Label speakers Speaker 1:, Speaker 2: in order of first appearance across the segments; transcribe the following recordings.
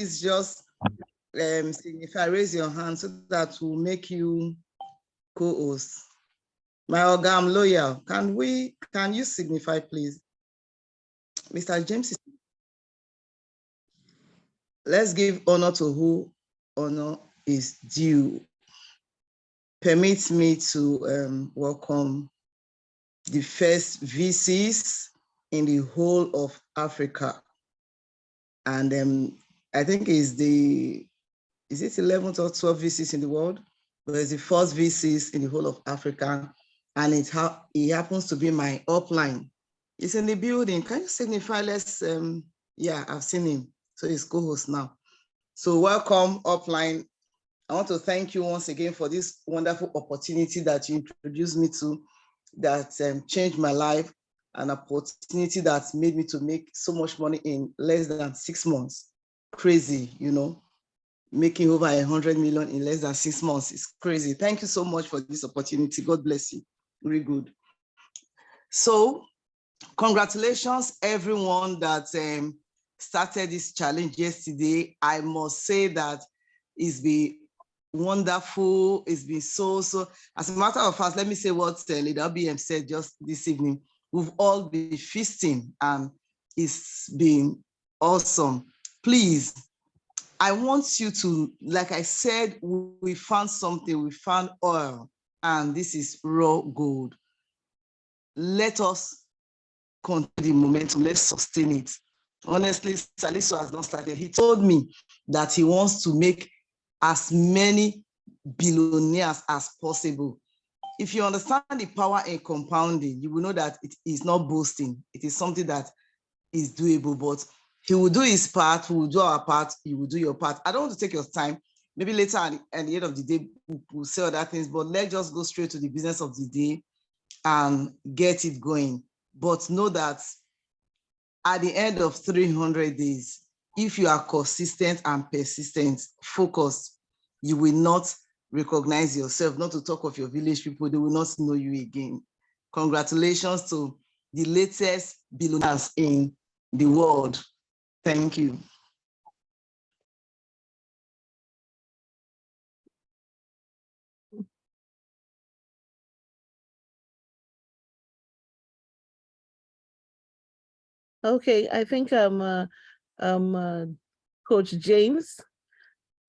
Speaker 1: please just signify, raise your hand so that we'll make you co-host. My Oga, I'm loyal. Can you signify, please? Mr. James, let's give honor to who honor is due. Permit me to welcome the first VCs in the whole of Africa. And I think is it 11th or 12 VCs in the world? But it's the first VCs in the whole of Africa. And it happens to be my upline. It's in the building. Can you signify? Yeah, I've seen him. So he's co-host now. So welcome, upline. I want to thank you once again for this wonderful opportunity that you introduced me to, that changed my life, an opportunity that made me to make so much money in less than 6 months. Crazy, you know, making over 100 million in less than 6 months is crazy. Thank you so much for this opportunity. God bless you. Very good. So congratulations, everyone that started this challenge yesterday. I must say that it's been wonderful. It's been so. As a matter of fact, let me say what Leader BM said just this evening. We've all been feasting and it's been awesome. Please, I want you to, like I said, we found something, we found oil, and this is raw gold. Let us continue the momentum, let's sustain it. Honestly, Salisu has not started. He told me that he wants to make as many billionaires as possible. If you understand the power in compounding, you will know that it is not boasting. It is something that is doable, but he will do his part, we will do our part, you will do your part. I don't want to take your time. Maybe later at the end of the day, we'll say other things, but let's just go straight to the business of the day and get it going. But know that at the end of 300 days, if you are consistent and persistent, focused, you will not recognize yourself, not to talk of your village people, they will not know you again. Congratulations to the latest billionaires in the world. Thank you.
Speaker 2: Okay, I think Coach James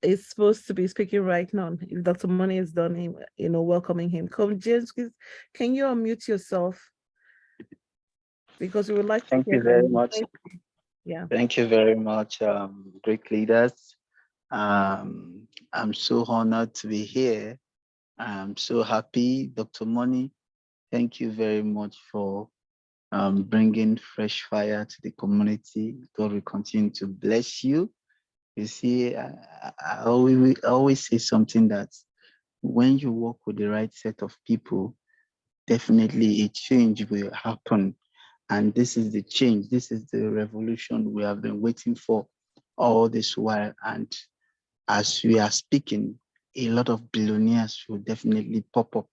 Speaker 2: is supposed to be speaking right now. If Dr. Money is done, welcoming him. Coach James, please, can you unmute yourself? Because we would like to.
Speaker 3: Thank you very much.
Speaker 2: Yeah.
Speaker 3: Thank you very much, great leaders. I'm so honored to be here. I'm so happy, Dr. Money. Thank you very much for bringing fresh fire to the community. God will continue to bless you. You see, I always say something that when you work with the right set of people, definitely a change will happen. And this is the change. This is the revolution we have been waiting for all this while. And as we are speaking, a lot of billionaires will definitely pop up.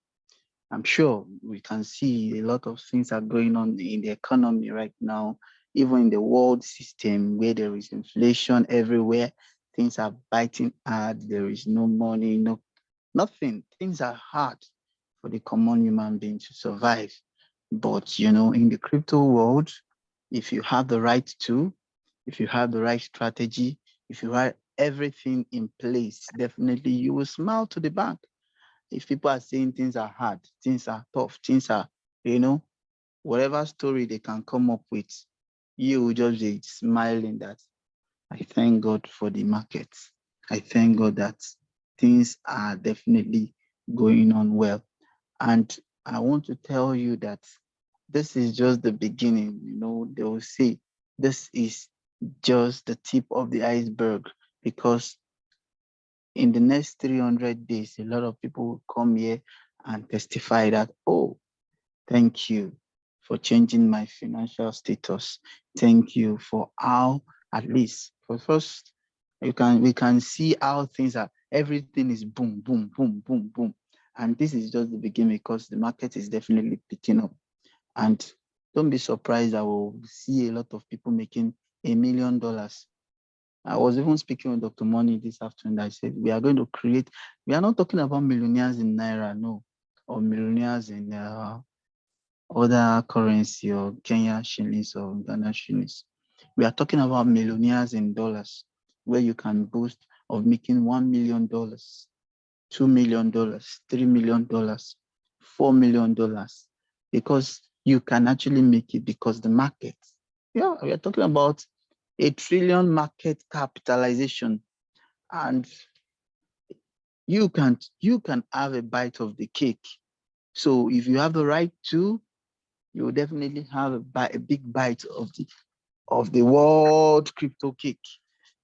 Speaker 3: I'm sure we can see a lot of things are going on in the economy right now, even in the world system where there is inflation everywhere. Things are biting hard. There is no money, nothing. Things are hard for the common human being to survive. But, in the crypto world, if you have the right tool, if you have the right strategy, if you have everything in place, definitely you will smile to the bank. If people are saying things are hard, things are tough, things are, whatever story they can come up with, you will just be smiling that I thank God for the market. I thank God that things are definitely going on well. And I want to tell you that this is just the beginning. They will say this is just the tip of the iceberg, because in the next 300 days, a lot of people will come here and testify that, oh, thank you for changing my financial status. Thank you for how, at least, for first, we can see how things are. Everything is boom, boom, boom, boom, boom. And this is just the beginning, because the market is definitely picking up. And don't be surprised, I will see a lot of people making $1 million I was even speaking with Dr. Money this afternoon. I said, we are going to create, we are not talking about millionaires in Naira, no, or millionaires in other currency or Kenya shillings or Ghana shillings. We are talking about millionaires in dollars, where you can boast of making $1 million, $2 million, $3 million, $4 million, because you can actually make it because the market, yeah, we are talking about $1 trillion market capitalization, and you can have a bite of the cake. So if you have the right to, you will definitely have a big bite of the world crypto cake.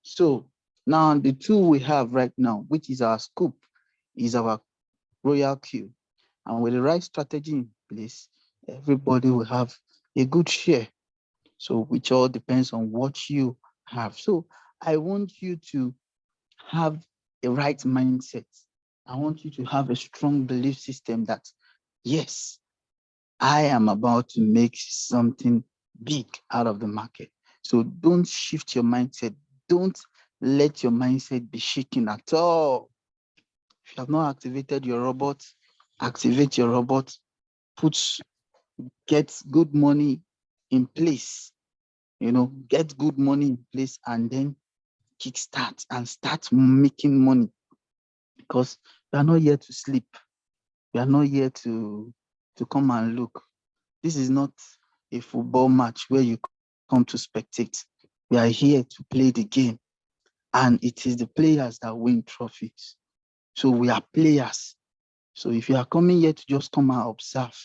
Speaker 3: So now the tool we have right now, which is our scoop, is our Royalq. And with the right strategy in place, everybody will have a good share. So which all depends on what you have. So I want you to have a right mindset. I want you to have a strong belief system that, yes, I am about to make something big out of the market. So don't shift your mindset. Don't let your mindset be shaken at all. If you have not activated your robot, activate your robot, get good money in place, get good money in place, and then kickstart and start making money, because we are not here to sleep. We are not here to come and look. This is not a football match where you come to spectate. We are here to play the game, and it is the players that win trophies. So we are players. So if you are coming here to just come and observe,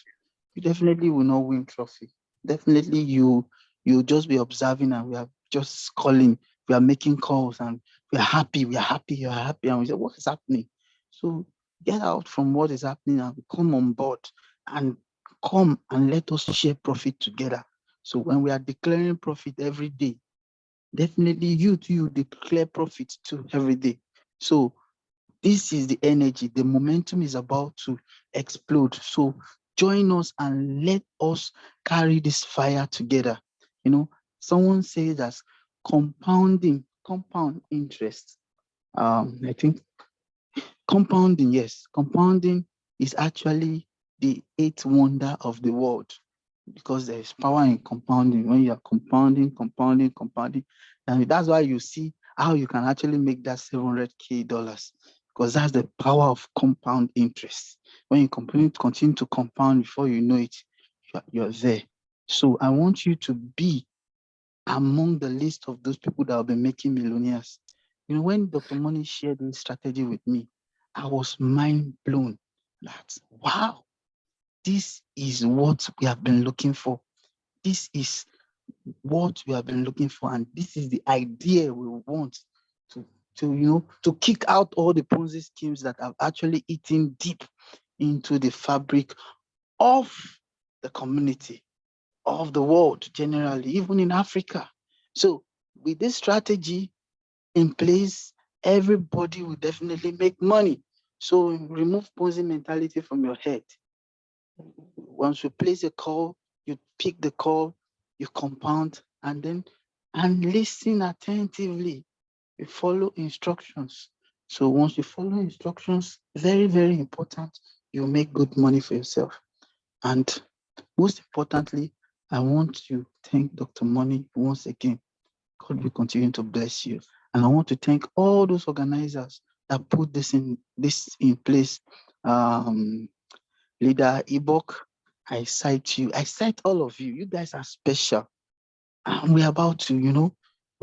Speaker 3: you definitely will not win trophy. Definitely you'll just be observing, and we are just calling, we are making calls, and we are happy, you are happy, and we say, what is happening? So get out from what is happening and come on board and come and let us share profit together. So when we are declaring profit every day, definitely you declare profit too every day. So this is the energy, the momentum is about to explode. So join us and let us carry this fire together. Someone says that compound interest. I think compounding, yes, compounding is actually the eighth wonder of the world, because there is power in compounding. When you are compounding, and that's why you see how you can actually make that $700K, because that's the power of compound interest. When you continue to compound, before you know it, you're there. So I want you to be among the list of those people that will be making millionaires. When Dr. Money shared this strategy with me, I was mind blown that, wow, this is what we have been looking for. This is what we have been looking for, and this is the idea we want to kick out all the Ponzi schemes that have actually eaten deep into the fabric of the community, of the world generally, even in Africa. So with this strategy in place, everybody will definitely make money. So remove Ponzi mentality from your head. Once you place a call, you pick the call, you compound, and listen attentively. You follow instructions. So once you follow instructions, very, very important, you make good money for yourself. And most importantly, I want to thank Dr. Money once again. God will continue to bless you. And I want to thank all those organizers that put this in place. Leader Ibok, I cite you. I cite all of you. You guys are special. And we're about to,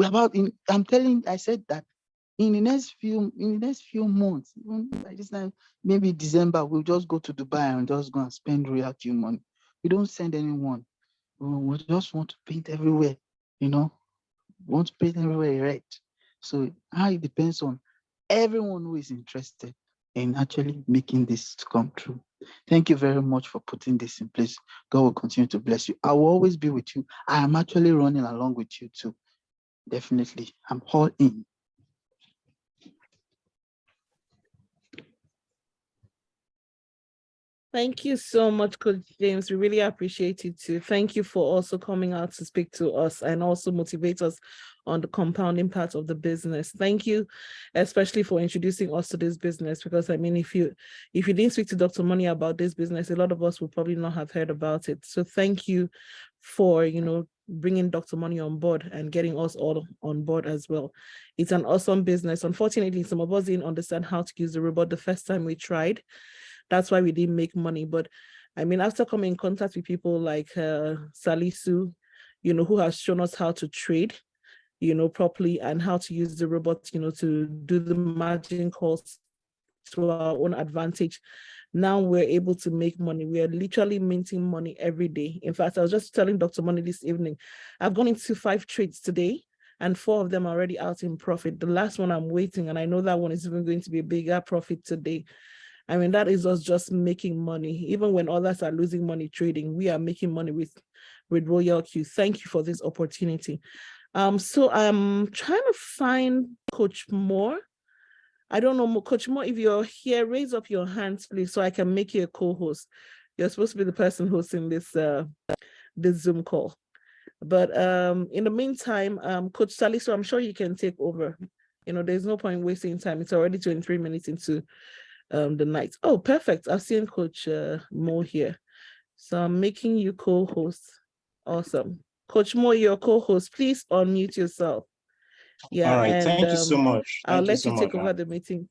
Speaker 3: I said that in the next few months, even by this time, maybe December, we'll just go to Dubai and just go and spend Royalq money. We don't send anyone. We just want to paint everywhere, we want to paint everywhere red. So how it depends on everyone who is interested in actually making this to come true. Thank you very much for putting this in place. God will continue to bless you. I will always be with you. I am actually running along with you too. Definitely. I'm all in.
Speaker 2: Thank you so much, Coach James. We really appreciate it too. Thank you for also coming out to speak to us and also motivate us on the compounding part of the business. Thank you, especially for introducing us to this business, because I mean, if you didn't speak to Dr. Money about this business, a lot of us would probably not have heard about it. So thank you for, you know, bringing Dr. Money on board and getting us all on board as well. It's an awesome business. Unfortunately, some of us didn't understand how to use the robot the first time we tried. That's why we didn't make money. But I mean, after coming in contact with people like Salisu, you know, who has shown us how to trade, you know, properly, and how to use the robot, you know, to do the margin calls to our own advantage. Now we're able to make money. We are literally minting money every day. In fact, I was just telling Dr. Money this evening, I've gone into 5 trades today and 4 of them are already out in profit. The last one I'm waiting, and I know that one is even going to be a bigger profit today. I mean, that is us just making money. Even when others are losing money trading, we are making money with Royalq. Thank you for this opportunity. So I'm trying to find Coach Moore. I don't know, Coach Moore, if you're here, raise up your hands, please, so I can make you a co-host. You're supposed to be the person hosting this Zoom call. But in the meantime, Coach Sally, so I'm sure you can take over. You know, there's no point wasting time. It's already 23 minutes into the night. Oh, perfect. I've seen Coach Mo here. So I'm making you co-host. Awesome. Coach Mo, your co-host, please unmute yourself. Yeah,
Speaker 4: all right,
Speaker 2: and
Speaker 4: thank you so much.
Speaker 2: I'll let you take over the meeting.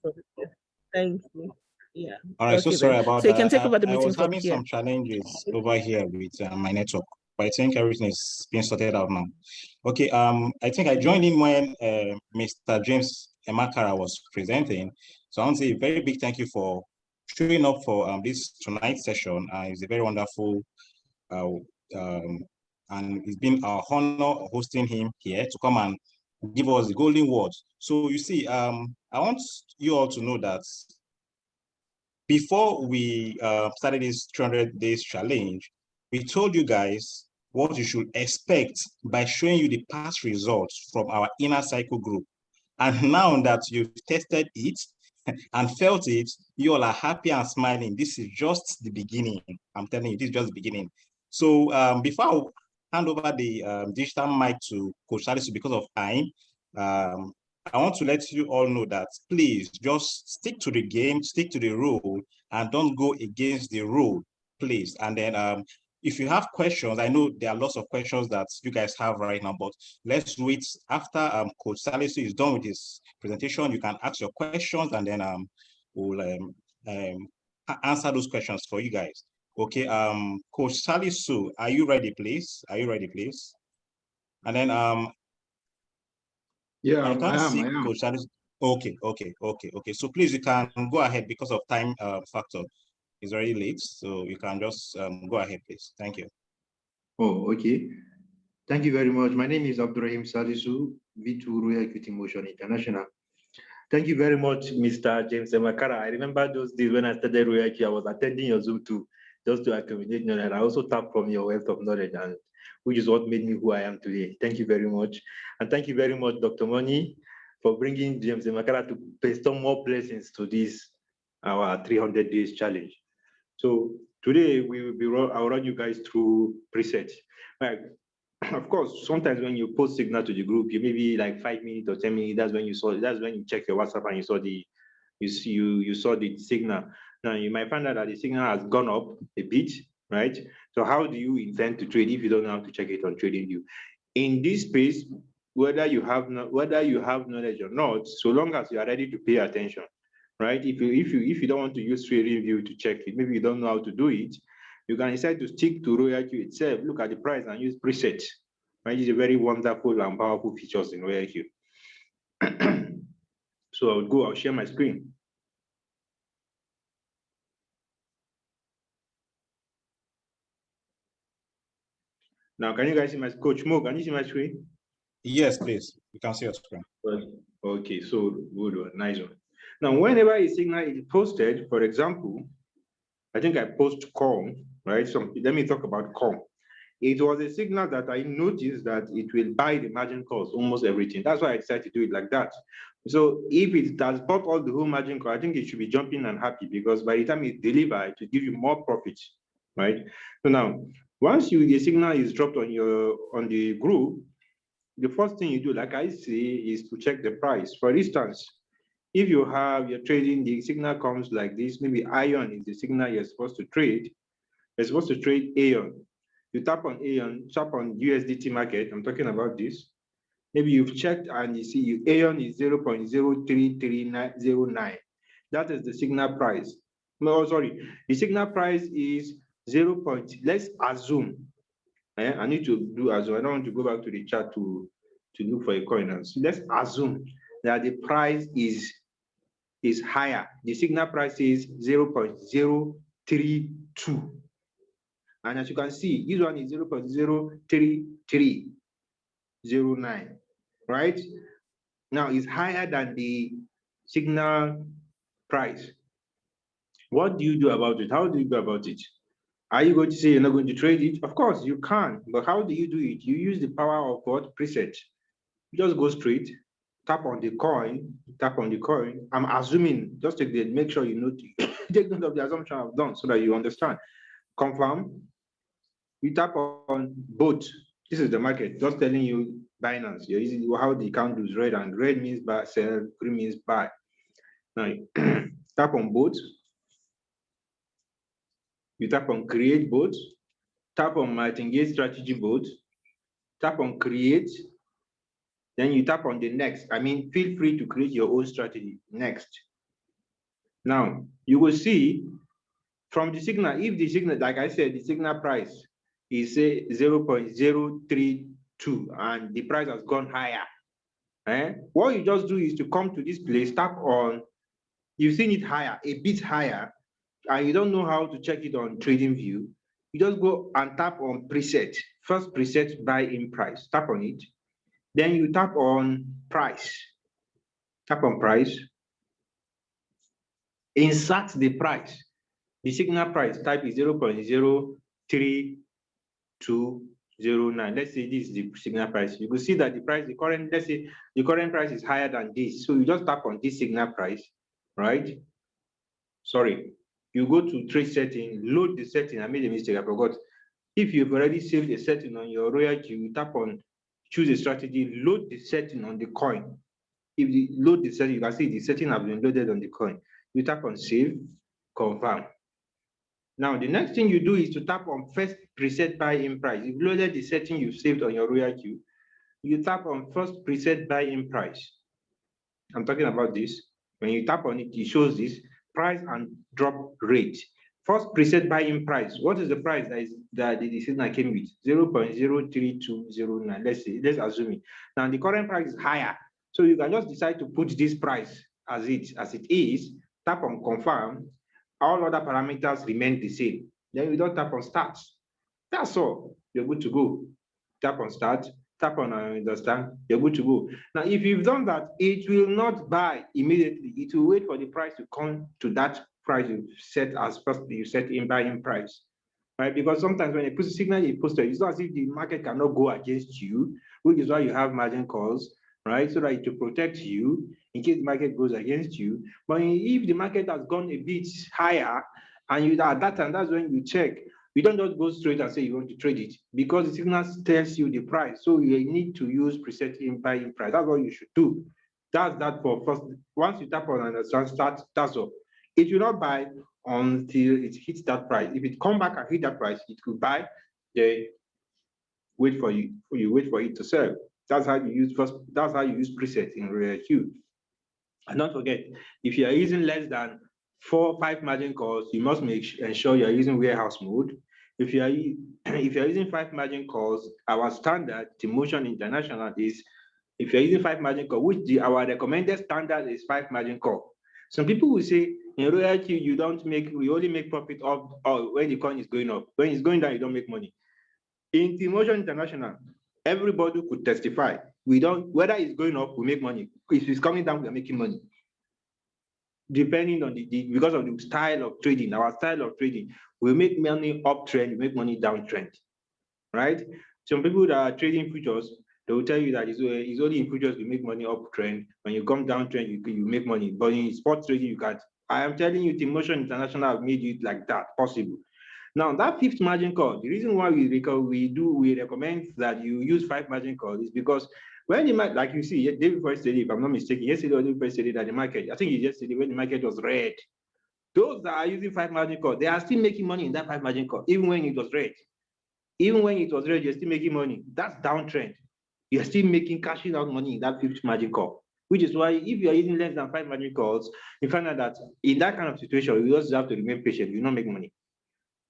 Speaker 2: Thank you. Yeah.
Speaker 4: All right,
Speaker 2: okay,
Speaker 4: so sorry
Speaker 2: then.
Speaker 4: about
Speaker 2: so you
Speaker 4: that.
Speaker 2: can take over the
Speaker 4: I
Speaker 2: meeting
Speaker 4: was
Speaker 2: from
Speaker 4: having
Speaker 2: here.
Speaker 4: some challenges over here with my network, but I think everything is being sorted out now. Okay, I think I joined in when Mr. James Emakara was presenting. So I want to say a very big thank you for showing up for this tonight's session. It's a very wonderful, and it's been our honor hosting him here to come and give us the golden words. So you see, I want you all to know that before we started this 300 days challenge, we told you guys what you should expect by showing you the past results from our inner cycle group. And now that you've tested it and felt it, you all are happy and smiling. This is just the beginning. I'm telling you, this is just the beginning. So before I hand over the digital mic to Coach Salisu because of time, I want to let you all know that please just stick to the game, stick to the rule, and don't go against the rule, please. And then if you have questions, I know there are lots of questions that you guys have right now, but let's wait after Coach Salisu is done with his presentation. You can ask your questions, and then we'll answer those questions for you guys. Okay, Coach Salisu, are you ready, please? Are you ready, please? And then
Speaker 5: yeah,
Speaker 4: I am.
Speaker 5: Coach
Speaker 4: Salisu. Okay. So please, you can go ahead because of time factor. It's already late, so you can just go ahead, please. Thank you.
Speaker 5: Oh, okay. Thank you very much. My name is Abdurrahim Salisu, V2 Royalq Motion International. Thank you very much, Mr. James Emakara. I remember those days when I started Royalq, I was attending your Zoom too, just to accumulate knowledge. And I also tapped from your wealth of knowledge, and which is what made me who I am today. Thank you very much. And thank you very much, Dr. Money, for bringing James Emakara to bestow more blessings to this, our 300 days challenge. So today I'll run you guys through presets. Like, of course, sometimes when you post signal to the group, you maybe like 5 minutes or 10 minutes. That's when you check your WhatsApp and you saw the signal. Now you might find out that the signal has gone up a bit, right? So how do you intend to trade if you don't know how to check it on TradingView? In this space, whether you have knowledge or not, so long as you are ready to pay attention, right? If you don't want to use TradingView to check it, maybe you don't know how to do it, you can decide to stick to Royalq itself, look at the price and use presets, right? It's a very wonderful and powerful features in Royalq. So I'll share my screen. Now, can you guys see my Coach Mo? Can you see my screen?
Speaker 4: Yes, please. You can see your screen.
Speaker 5: Okay, so good one, nice one. Now, whenever a signal is posted, for example, I think I post COM, right? So let me talk about COM. It was a signal that I noticed that it will buy the margin calls, almost everything. That's why I decided to do it like that. So if it does bought all the whole margin call, I think it should be jumping and happy, because by the time it delivers, it will give you more profit, right? So now, once the signal is dropped on the group, the first thing you do, like I say, is to check the price. For instance, if you're trading, the signal comes like this, maybe iron is the signal you're supposed to trade. You're supposed to trade Aeon. You tap on Aeon, tap on USDT market. I'm talking about this. Maybe you've checked and you see Aeon is 0.03309. That is the signal price. No, sorry, the signal price is 0. Let's assume. I need to do assume. I don't want to go back to the chart to look for a coin. So let's assume that the price is higher. The signal price is 0.032. And as you can see, this one is 0.03309, right? Now it's higher than the signal price. What do you do about it? How do you go about it? Are you going to say you're not going to trade it? Of course you can, but how do you do it? You use the power of what? Preset. You just go straight, tap on the coin, tap on the coin. I'm assuming, just make sure you note, take note of the assumption I've done so that you understand. Confirm. You tap on both. This is the market, just telling you Binance. You're using how the candles red, and red means buy, sell, green means buy. Now, tap on both. You tap on create both. Tap on martingale strategy both. Tap on create. Then you tap on the next. I mean, feel free to create your own strategy. Next. Now, you will see from the signal, if the signal, like I said, the signal price is say 0.032 and the price has gone higher. What you just do is to come to this place, tap on, you've seen it higher, a bit higher, and you don't know how to check it on trading view. You just go and tap on preset. First preset buy in price, tap on it. Then you tap on price. Tap on price. Insert the price. The signal price type is 0.03209. Let's say this is the signal price. You will see that the price, let's say the current price is higher than this. So you just tap on this signal price, right? Sorry. You go to trade setting, load the setting. I made a mistake, I forgot. If you've already saved a setting on your Royalq, you tap on choose a strategy, load the setting on the coin. If you load the setting, you can see the setting has been loaded on the coin. You tap on save, confirm. Now, the next thing you do is to tap on first preset buy in price. You've loaded the setting you've saved on your Royalq. You tap on first preset buy in price. I'm talking about this. When you tap on it, it shows this price and drop rate. First preset buy in price. What is the price that the signal came with? 0.03209. Let's assume it. Now the current price is higher. So you can just decide to put this price as it is, tap on confirm. All other parameters remain the same. Then you don't tap on start. That's all. You're good to go. Tap on start, tap on understand, you're good to go. Now, if you've done that, it will not buy immediately. It will wait for the price to come to that price you set as first, you set in buying price, right? Because sometimes when you put a signal, you post it, it's not as if the market cannot go against you, which is why you have margin calls, right? So that to protect you in case the market goes against you. But if the market has gone a bit higher, and you at that time, that's when you check. You don't just go straight and say you want to trade it because the signal tells you the price. So you need to use preset in buy in price. That's what you should do. That's that for first. Once you tap on understand start, that's all. It will not buy until it hits that price. If it come back and hit that price, it could buy. Then wait for you. You wait for it to sell. That's how you use first. That's how you use preset in Royalq. And don't forget, if you are using less than 4 or 5 margin calls, you must ensure you are using warehouse mode. If you are using 5 margin calls, our standard, T-Motion International, is if you're using 5 margin call, which our recommended standard is 5 margin call. Some people will say in Royalq you only make profit of when the coin is going up. When it's going down, you don't make money. In T-Motion International, everybody could testify. We don't, whether it's going up, we make money. If it's coming down, we are making money. Depending on because of the style of trading, our style of trading, we make money uptrend, we make money downtrend, right? Some people that are trading futures, they will tell you that it's only in futures you make money uptrend. When you come downtrend, you make money. But in spot trading, you can't. I am telling you, T-Motion International have made it like that possible. Now, that fifth margin call, the reason why we recommend that you use 5 margin call is because when the market, like you see, day before yesterday, if I'm not mistaken, yesterday or day before yesterday, that the market, I think it's yesterday when the market was red. Those that are using 5 margin call, they are still making money in that 5 margin call, even when it was red. Even when it was red, you're still making money. That's downtrend. You're still making cashing out money in that fifth margin call, which is why if you're using less than 5 margin calls, you find out that in that kind of situation, you just have to remain patient. You don't make money.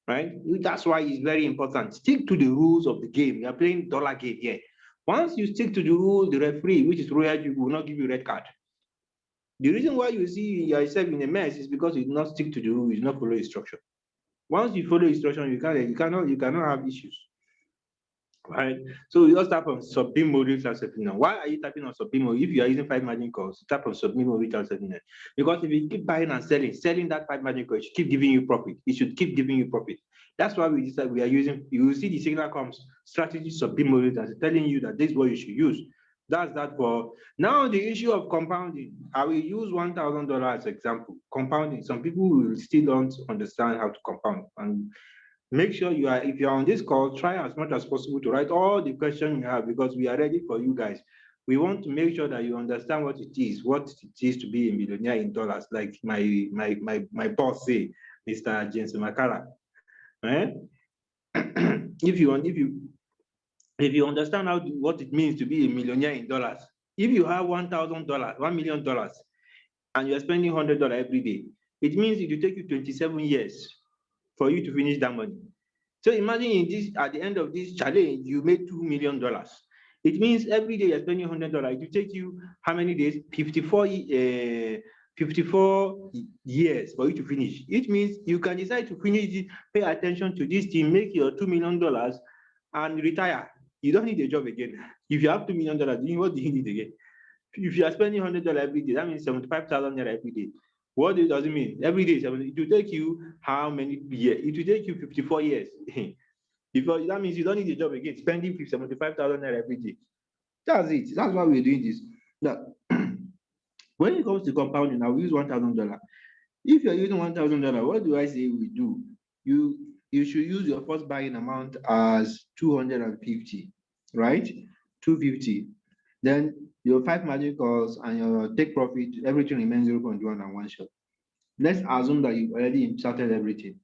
Speaker 5: Right? That's why it's very important. Stick to the rules of the game. You're playing dollar game here. Once you stick to the rule, the referee, which is Royalq, will not give you a red card. The reason why you see yourself in a mess is because you do not stick to the rule, you do not follow instruction. Once you follow instruction, you cannot have issues. Right? So you just tap on submit mode without setting now. Why are you tapping on submit mode? If you are using 5 margin calls, tap on submit mode without setting it. Because if you keep buying and selling that 5 margin call, it should keep giving you profit. It should keep giving you profit. That's why we decide we are using, you will see the signal comes, strategy submit mode that's telling you that this is what you should use. That's that for now. The issue of compounding, I will use $1,000 as example. Compounding, some people will still don't understand how to compound, and make sure you are, if you're on this call, try as much as possible to write all the questions you have, because we are ready for you guys. We want to make sure that you understand what it is to be a millionaire in dollars, like my boss say, Mr. James Makara. Right? If you understand what it means to be a millionaire in dollars, if you have $1,000, $1 million, and you're spending $100 every day, it means it will take you 27 years for you to finish that money. So imagine at the end of this challenge, you made $2 million. It means every day you're spending $100. It will take you how many days? 54 years for you to finish. It means you can decide to finish it, pay attention to this thing, make your $2 million and retire. You don't need a job again. If you have $2 million, what do you need again? If you are spending $100 every day, that means 75,000 every day. What does it mean? Every day, it will take you how many years? It will take you 54 years. Before, that means you don't need a job again, spending 75,000 every day. That's it. That's why we're doing this. Now, when it comes to compounding, I will use $1,000. If you're using $1,000, what do I say we do? You should use your first buying amount as 250, right? 250. Then your 5 margin calls and your take profit, everything remains 0.1 and 1 shot. Let's assume that you've already inserted everything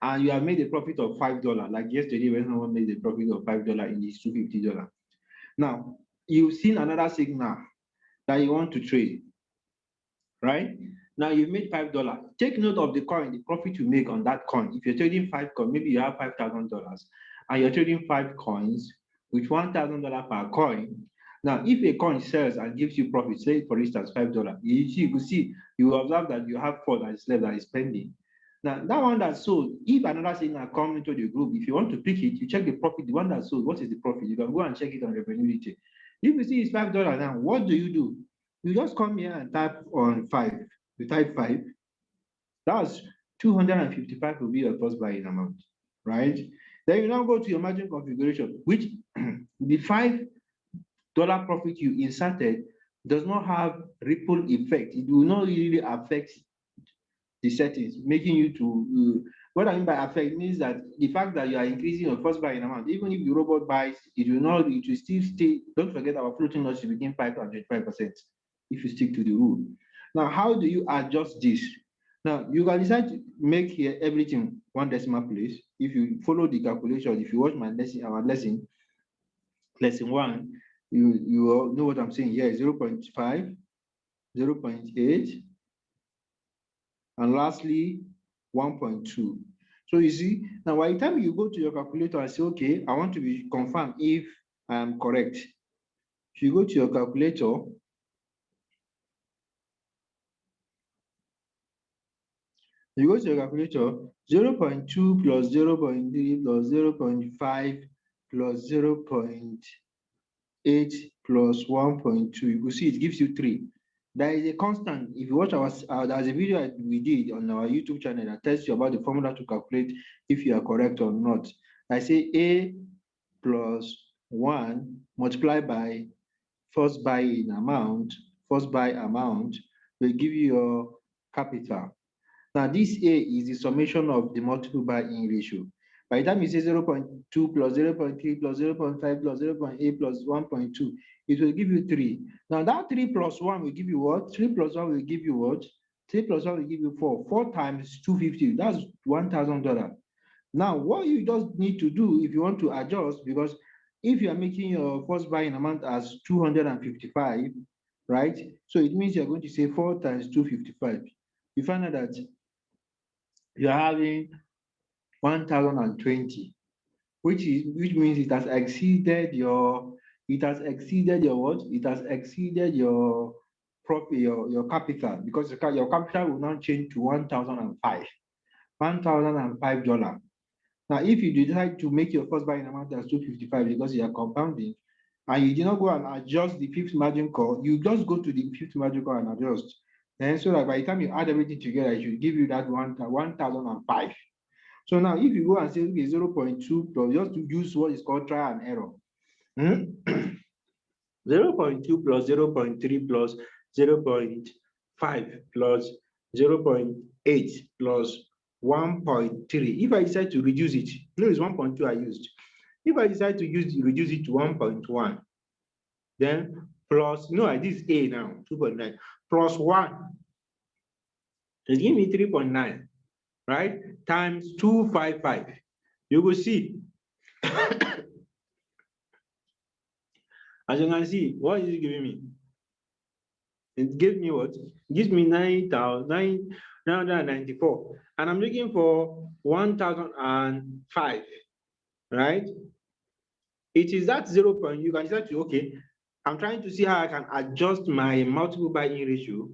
Speaker 5: and you have made a profit of $5, like yesterday when someone made a profit of $5 in this $250. Now, you've seen another signal that you want to trade, right? Now you've made $5. Take note of the coin, the profit you make on that coin. If you're trading 5 coins, maybe you have $5,000 and you're trading 5 coins with $1,000 per coin. Now, if a coin sells and gives you profit, say for instance $5, you could see, you will observe that you have 4 that is left that is pending. Now, that one that sold, if another signal comes into the group, if you want to pick it, you check the profit, the one that sold, what is the profit? You can go and check it on Revenue. If you see it's $5 now, what do? You just come here and type on 5. You type 5. That's 255 will be your first buying amount, right? Then you now go to your margin configuration, which the $5 profit you inserted does not have ripple effect. It will not really affect the settings, making you to what I mean by affect means that the fact that you are increasing your first buying amount, even if the robot buys, it will still stay. Don't forget our floating loss is between 5 and 25% if you stick to the rule. Now, how do you adjust this? Now, you can decide to make here everything 1 decimal place. If you follow the calculation, if you watch my lesson, our lesson 1, you all know what I'm saying here, 0.5, 0.8, and lastly 1.2. So you see, now by the time you go to your calculator and say, okay, I want to be confirmed if I am correct. If you go to your calculator, you go to your calculator, 0.2 plus 0.3 plus 0.5 plus 0.8 plus 1.2, you will see it gives you 3. There is a constant. If you watch there's a video we did on our YouTube channel that tells you about the formula to calculate if you are correct or not. I say A plus 1 multiplied by first buy amount will give you your capital. Now this A is the summation of the multiple buy-in ratio. By the time you say 0.2 plus 0.3 plus 0.5 plus 0.8 plus 1.2, it will give you 3. Now that 3 plus 1 will give you what? 3 plus 1 will give you what? 3 plus 1 will give you 4. 4 times 250, that's $1,000. Now, what you just need to do if you want to adjust, because if you are making your first buying amount as 255, right? So it means you're going to say 4 times 255. You find out that you're having 1,020, which means it has exceeded your what? It has exceeded your profit, your capital, because your capital will now change to $1,005. Now, if you decide to make your first buying amount as 255 because you are compounding, and you did not go and adjust the fifth margin call, you just go to the fifth margin call and adjust. And so that by the time you add everything together, it should give you that 1,005. So now, if you go and say, okay, 0.2 plus, just to use what is called trial and error. 0.2 plus 0.3 plus 0.5 plus 0.8 plus 1.3. If I decide to reduce it, no, it's 1.2 I used. If I decide to reduce it to 1.1, then plus, no, this is A now, 2.9, plus 1, it gives me 3.9, right? Times 255. You will see. As you can see, what is it giving me? It gives me what? It gives me 9,994. And I'm looking for 1,005, right? It is that 0 point. You can decide to, okay, I'm trying to see how I can adjust my multiple buying ratio.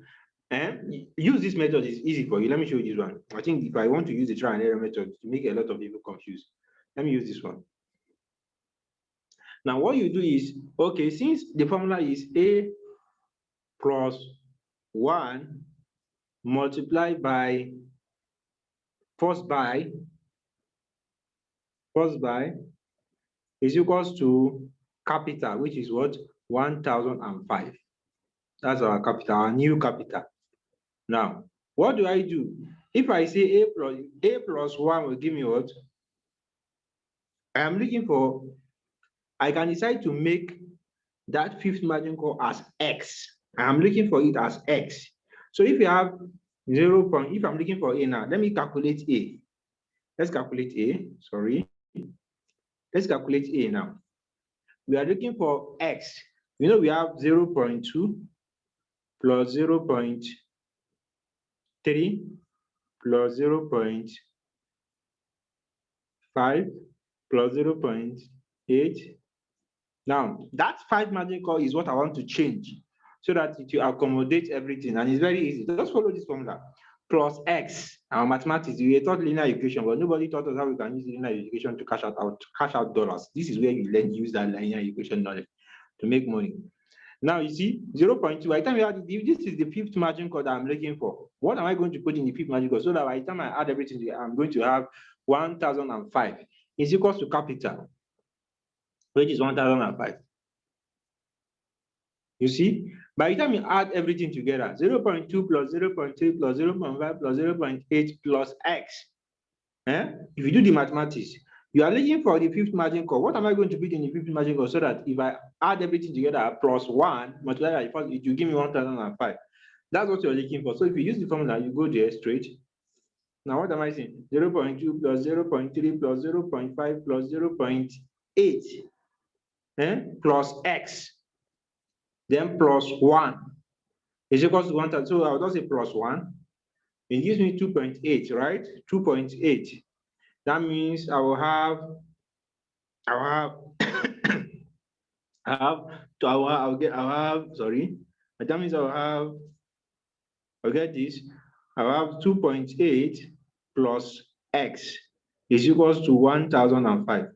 Speaker 5: And use this method is easy for you. Let me show you this one. I think if I want to use the trial and error method to make a lot of people confused, let me use this one. Now, what you do is, okay, since the formula is A plus 1 multiplied by first buy is equals to capital, which is what? 1,005. That's our capital, our new capital. Now, what do I do? If I say A plus 1 will give me what? I am looking for, I can decide to make that fifth margin call as X. I am looking for it as X. So if you have 0. If I'm looking for A now, let me calculate A. Let's calculate A, sorry. Let's calculate A now. We are looking for X. We know we have 0.2 plus 0.3 plus 0.5 plus 0.8. Now, that 5 margin call is what I want to change so that it will accommodate everything. And it's very easy. Just follow this formula. Plus X, our mathematics, we taught linear equation, but nobody taught us how we can use linear equation to cash out dollars. This is where you learn use that linear equation knowledge to make money. Now you see 0.2. By the time you add, this is the fifth margin call that I'm looking for. What am I going to put in the fifth margin call so that by the time I add everything together, I'm going to have 1,005 is equals to capital, which is 1,005. You see, by the time you add everything together, 0.2 plus 0.3 plus 0.5 plus 0.8 plus X. If you do the mathematics, you are looking for the fifth margin call. What am I going to put in the fifth margin call so that if I add everything together plus 1 multiplied by first, it will give me 1,005. That's what you're looking for. So if you use the formula, you go there straight. Now what am I saying? 0.2 plus 0.3 plus 0.5 plus 0.8 plus X. Then plus 1 is equals to 1,000. So I'll just say plus 1. It gives me 2.8, right? 2.8. That means I'll have, sorry. That means I'll get this. I'll have 2.8 plus X is equals to 1,005.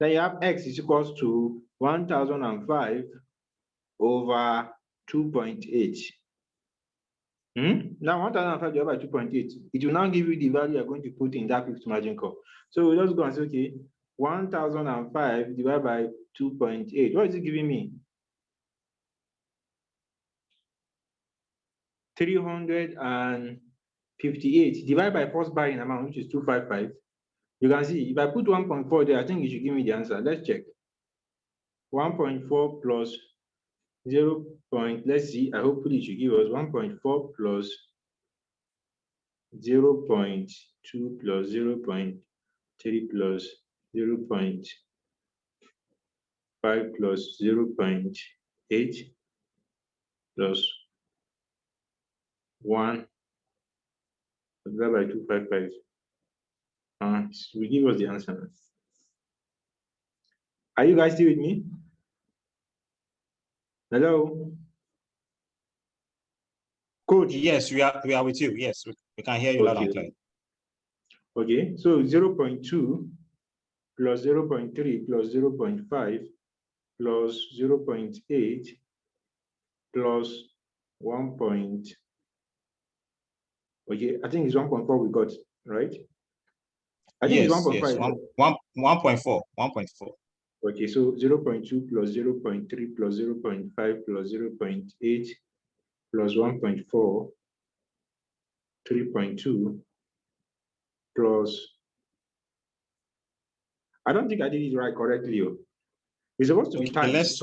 Speaker 5: Then you have X is equals to 1,005 over 2.8. Now 1,005 divided by 2.8, it will now give you the value you're going to put in that fifth margin call. So we'll just go and say, okay, 1,005 divided by 2.8. What is it giving me? 358 divided by first buying amount, which is 255. You can see, if I put 1.4 there, I think you should give me the answer. Let's check. 1.4 plus 0. Let's see, I hopefully it should give us 1.4 plus 0.2 plus 0.3 plus 0.5 plus 0.8 plus 1 divided by 255. Will give us the answer. Are you guys still with me? Hello? Coach?
Speaker 4: Yes, we are with you. Yes, we can hear you loud and clear.
Speaker 5: Okay, so 0.2 plus 0.3 plus 0.5 plus 0.8 plus 1. Okay, I think it's 1.4 we got, right? I think
Speaker 4: Yes,
Speaker 5: it's 1.5.
Speaker 4: yes, 1.4.
Speaker 5: Okay, so 0.2 plus 0.3 plus 0.5 plus 0.8 plus 1.4, 3.2 plus, I don't think I did it right correctly. It's supposed to be times.
Speaker 4: Let's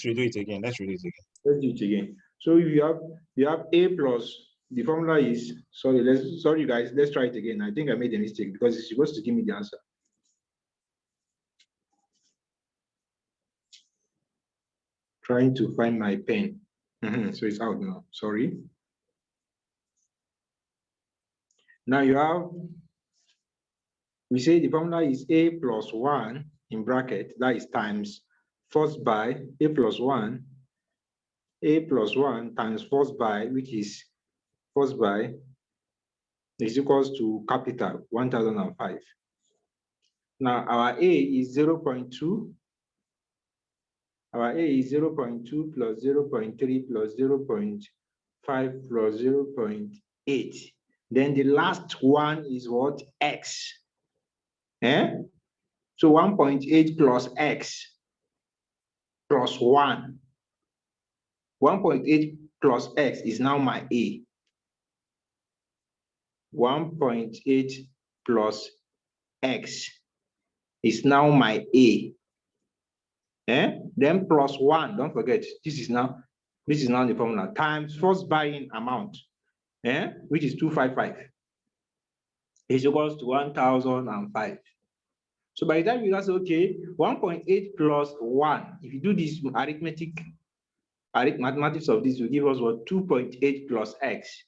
Speaker 4: redo it again.
Speaker 5: Let's do it again. So if you have A plus, the formula is, sorry guys, let's try it again. I think I made a mistake because it's supposed to give me the answer. Trying to find my pen. So it's out now, sorry. Now you have, we say the formula is A plus 1 in bracket, that is times first by A plus 1 times first by, which is first by, is equals to capital 1005. Now our A is 0.2. Our A is 0.2 plus 0.3 plus 0.5 plus 0.8. Then the last one is what? X. So 1.8 plus X plus 1. 1.8 plus X is now my A. 1.8 plus X is now my A. Then plus 1, don't forget, this is now the formula, times first buying amount, which is 255, is equals to 1005. So by the time you say, okay, 1.8 plus 1, if you do this mathematics of this, will give us what? 2.8 plus X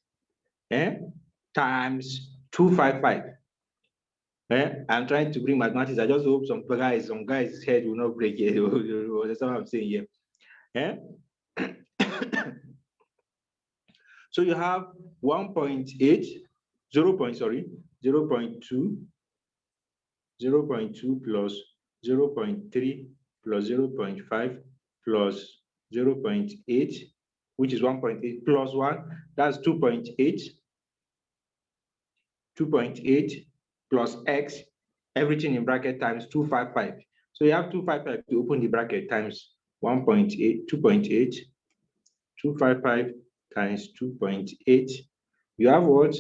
Speaker 5: times 255. I'm trying to bring mathematics. I just hope some guys' head will not break here. That's what I'm saying here. So you have 1.8, 0.2 plus 0.3 plus 0.5 plus 0.8, which is 1.8 plus 1, that's 2.8. 2.8 plus X, everything in bracket times 255. So you have 255 to open the bracket times 1.8, 2.8, 255 times 2.8. You have what?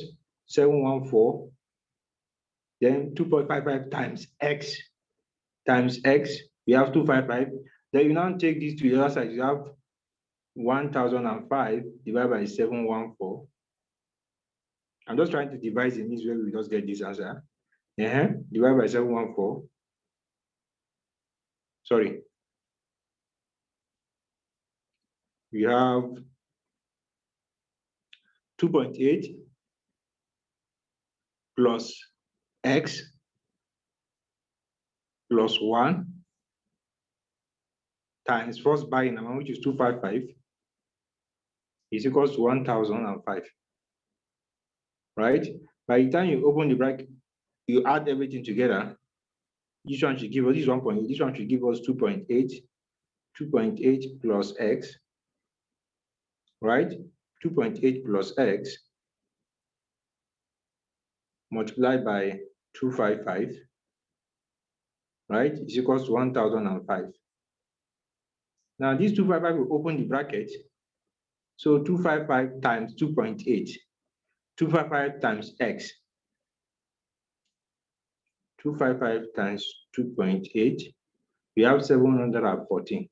Speaker 5: 714. Then 2.55 times X. You have 255. Then you now take this to the other side. You have 1005 divided by 714. I'm just trying to devise a means where we just get this answer. Divided by 714. Sorry. We have 2.8 plus X plus 1 times first buying amount, which is 255, is equals to 1005. Right? By the time you open the bracket, you add everything together. This one should give us 1.8. This one should give us 2.8. 2.8 plus X. Right? 2.8 plus X multiplied by 255. Right? Is equals to 1005. Now this 255 will open the bracket. So 255 times 2.8. 255 times X 255 times 2.8, we have 714,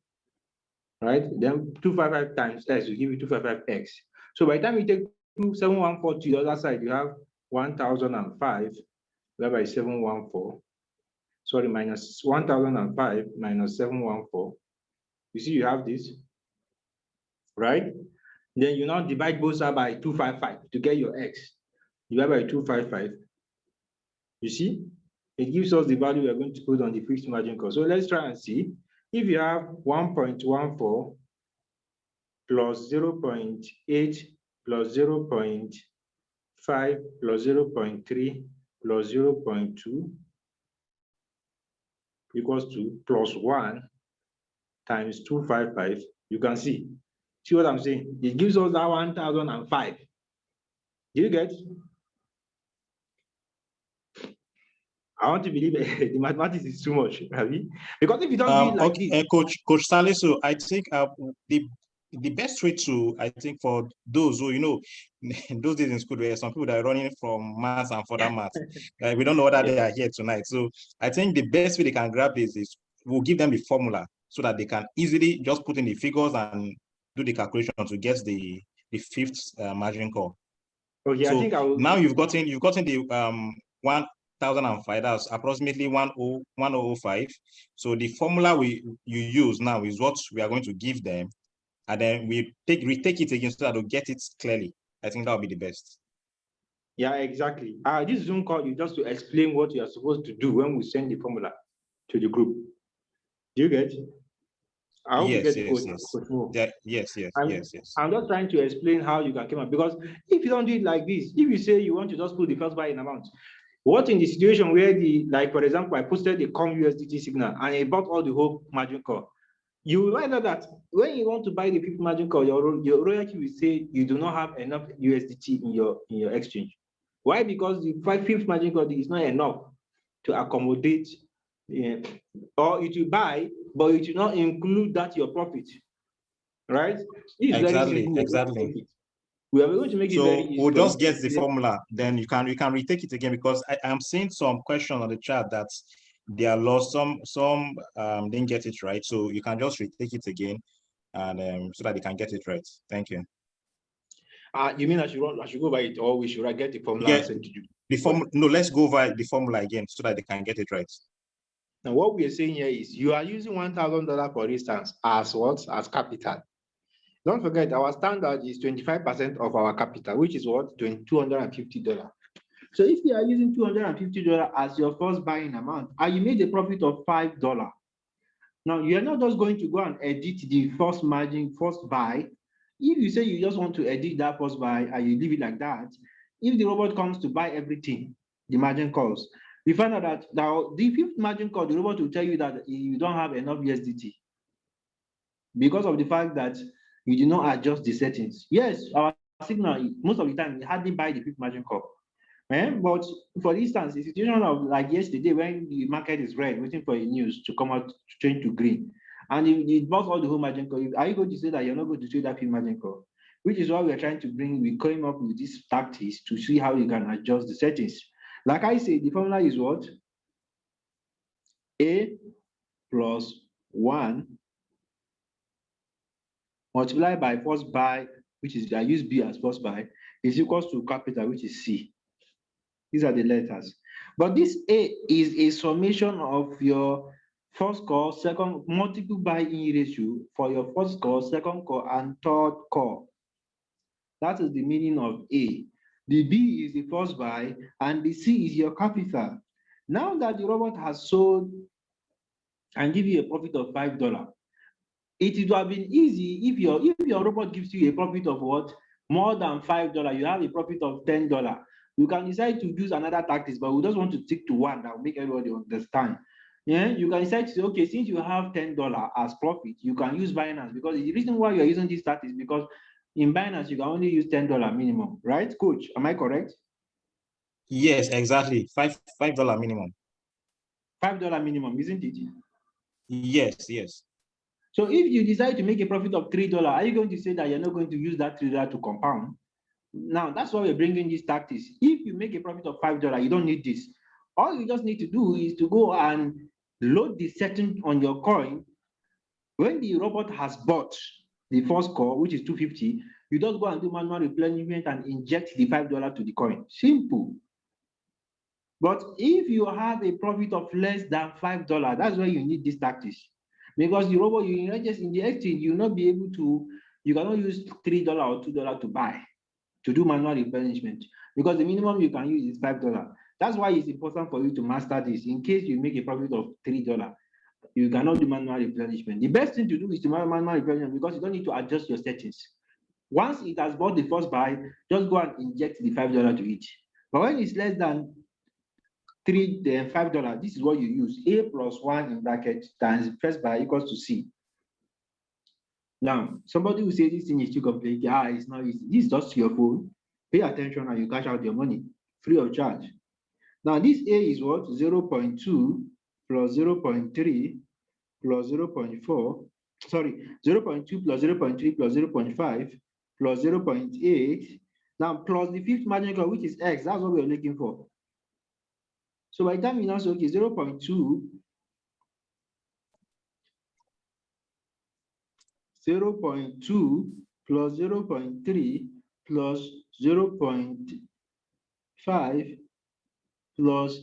Speaker 5: right? Then 255 times x will give you 255x. So by the time you take 714 to the other side, you have 1005 divided by 714. Sorry, minus 1005 minus 714. You see, you have this, right? Then you now divide both sides by 255 to get your x. Divide by 255. You see, it gives us the value we are going to put on the fixed margin call. So let's try and see. If you have 1.14 plus 0.8 plus 0.5 plus 0.3 plus 0.2 equals to plus 1 times 255, you can see what I'm saying? It gives us that 1005. Do you get? I want to believe the mathematics is too much, Ravi. Because if you don't do it like
Speaker 4: okay,
Speaker 5: this,
Speaker 4: Coach Salisu, I think the best way to, I think, for those who, in those days in school, there are some people that are running from maths and further maths. We don't know whether they are here tonight. So I think the best way they can grab this is we'll give them the formula so that they can easily just put in the figures and do the calculation to get the fifth margin call.
Speaker 5: okay,
Speaker 4: So
Speaker 5: I think I will.
Speaker 4: Now you've gotten the 1005, that's approximately 1005. So the formula you use now is what we are going to give them, and then we retake it again so that we'll get it clearly. I think that would be the best.
Speaker 5: Yeah, exactly. This Zoom call is just to explain what you are supposed to do when we send the formula to the group. Do you get? I hope you get the code.
Speaker 4: Yes.
Speaker 5: I'm just trying to explain how you can come up, because if you don't do it like this, if you say you want to just put the first buying amount, what in the situation where like for example, I posted the COM USDT signal and I bought all the whole margin call, you will find out that when you want to buy the fifth margin call, your Royalq will say you do not have enough USDT in your exchange. Why? Because the fifth margin call is not enough to accommodate, or it will buy, but it will not include that your profit, right? It's
Speaker 4: exactly.
Speaker 5: very simple. We are going to make it very easy.
Speaker 4: We'll just get the formula, then you can retake it again, because I am seeing some question on the chat that they are lost. Some didn't get it right, so you can just retake it again, and so that they can get it right. Thank you.
Speaker 5: You mean I should go by it, or we should get the formula and send to you?
Speaker 4: No, let's go by the formula again so that they can get it right.
Speaker 5: Now, what we are saying here is you are using $1,000, for instance, as what? As capital. Don't forget, our standard is 25% of our capital, which is what? $250. So if you are using $250 as your first buying amount, and you made a profit of $5, now you're not just going to go and edit the first margin, first buy. If you say you just want to edit that first buy and you leave it like that, if the robot comes to buy everything, the margin calls, we find out that now the fifth margin call, the robot will tell you that you don't have enough USDT because of the fact that you did not adjust the settings. Yes, our signal, most of the time, we hardly buy the fifth margin call. But for instance, the situation of like yesterday when the market is red, waiting for a news to come out to change to green, and it bought all the whole margin call, are you going to say that you're not going to trade that fifth margin call? Which is why we're trying to bring, we came up with these tactics to see how you can adjust the settings. Like I said, the formula is what? A plus 1 multiplied by first buy, which is, I use B as first buy, is equals to capital, which is C. These are the letters. But this A is a summation of your first call, second, multiple buy-in ratio for your first call, second call, and third call. That is the meaning of A. The B is the first buy, and the C is your capital. Now that the robot has sold and give you a profit of $5, it would have been easy if your robot gives you a profit of what? More than $5, you have a profit of $10. You can decide to use another tactics, but we just want to stick to one that will make everybody understand. Yeah, you can decide to say, okay, since you have $10 as profit, you can use Binance, because the reason why you're using this tactics is because in Binance you can only use $10 minimum, right, Coach? Am I correct?
Speaker 4: Yes, exactly. $5 minimum.
Speaker 5: $5 minimum, isn't it?
Speaker 4: Yes.
Speaker 5: So if you decide to make a profit of $3, are you going to say that you're not going to use that $3 to compound? Now, that's why we're bringing these tactics. If you make a profit of $5, you don't need this. All you just need to do is to go and load the setting on your coin. When the robot has bought the first call, which is 250, you just go and do manual replenishment and inject the $5 to the coin. Simple. But if you have a profit of less than $5, that's where you need this tactics. Because the robot you inject in the exchange, you will not be able to, you cannot use $3 or $2 to buy, to do manual replenishment, because the minimum you can use is $5. That's why it's important for you to master this. In case you make a profit of $3, you cannot do manual replenishment. The best thing to do is to manual replenishment, because you don't need to adjust your settings. Once it has bought the first buy, just go and inject the $5 to it. But when it's less than $5, this is what you use. A plus 1 in bracket times first buy equals to C. Now, somebody will say this thing is too complicated. It's not easy. This is just your phone. Pay attention and you cash out your money free of charge. Now, this A is what? 0.2 plus 0.3 plus 0.4. Sorry, 0.2 plus 0.3 plus 0.5 plus 0.8. Now, plus the fifth margin call, which is X. That's what we're looking for. So by the time you now say, okay, 0.2, 0.2 plus 0.3 plus 0.5 plus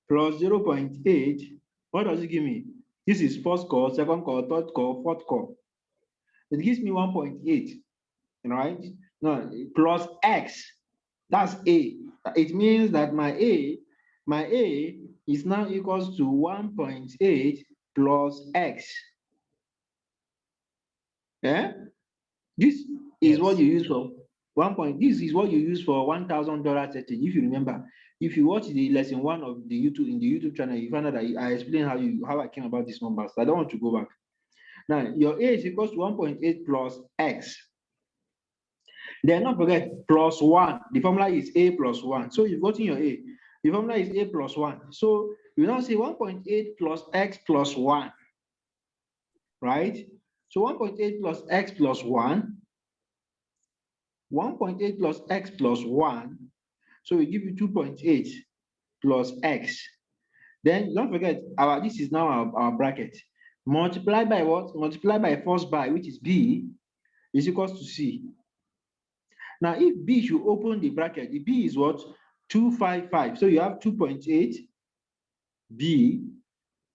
Speaker 5: plus 0.8, what does it give me? This is first call, second call, third call, fourth call. It gives me 1.8, right? Now, plus X, that's A. It means that my A is now equals to 1.8 plus X. Yeah? This is what you use for this is what you use for $1,000 setting. If you remember, if you watch the lesson 1 of the YouTube channel, you find out that I explained how I came about these numbers. I don't want to go back. Now, your A is equals to 1.8 plus X. Then not forget plus 1. The formula is A plus 1. So you've gotten your A. The formula is A plus 1. So you now say 1.8 plus X plus 1. Right? So 1.8 plus X plus 1. 1.8 plus X plus 1. So we give you 2.8 plus X. Then don't forget, this is now our bracket. Multiply by what? Multiply by first buy, which is B, is equals to C. Now, if B should open the bracket, the B is what? 255. So you have 2.8 B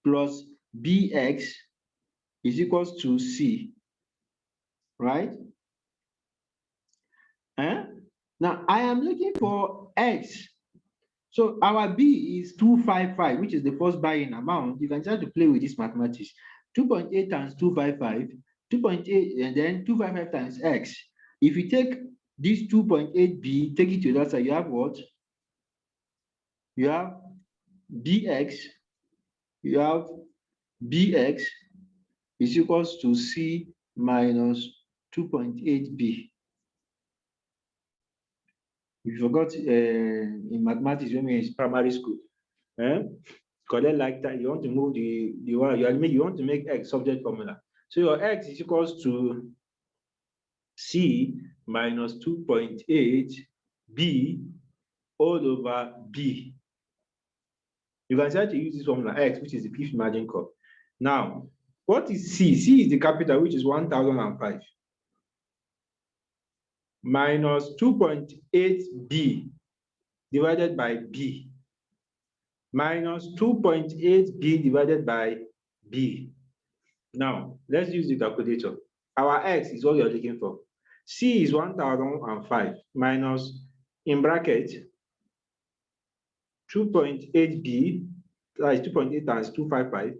Speaker 5: plus BX is equals to C, right? Now, I am looking for X. So our B is 255, which is the first buy-in amount. You can start to play with this mathematics. 2.8 times 255, 2.8, and then 255 times X. If you take this 2.8B, take it to the other side, you have what? You have BX, you have BX is equals to C minus 2.8B. You forgot in mathematics when we were in primary school. Collect like that, you want to move you want to make X subject formula. So your X is equals to C minus 2.8 B all over B. You can start to use this formula X, which is the fifth margin call. Now, what is C? C is the capital, which is 1005. Minus 2.8B divided by B. Minus 2.8B divided by B. Now, let's use the calculator. Our X is what you're looking for. C is 1005 minus, in bracket, 2.8B, that is 2.8 times 255.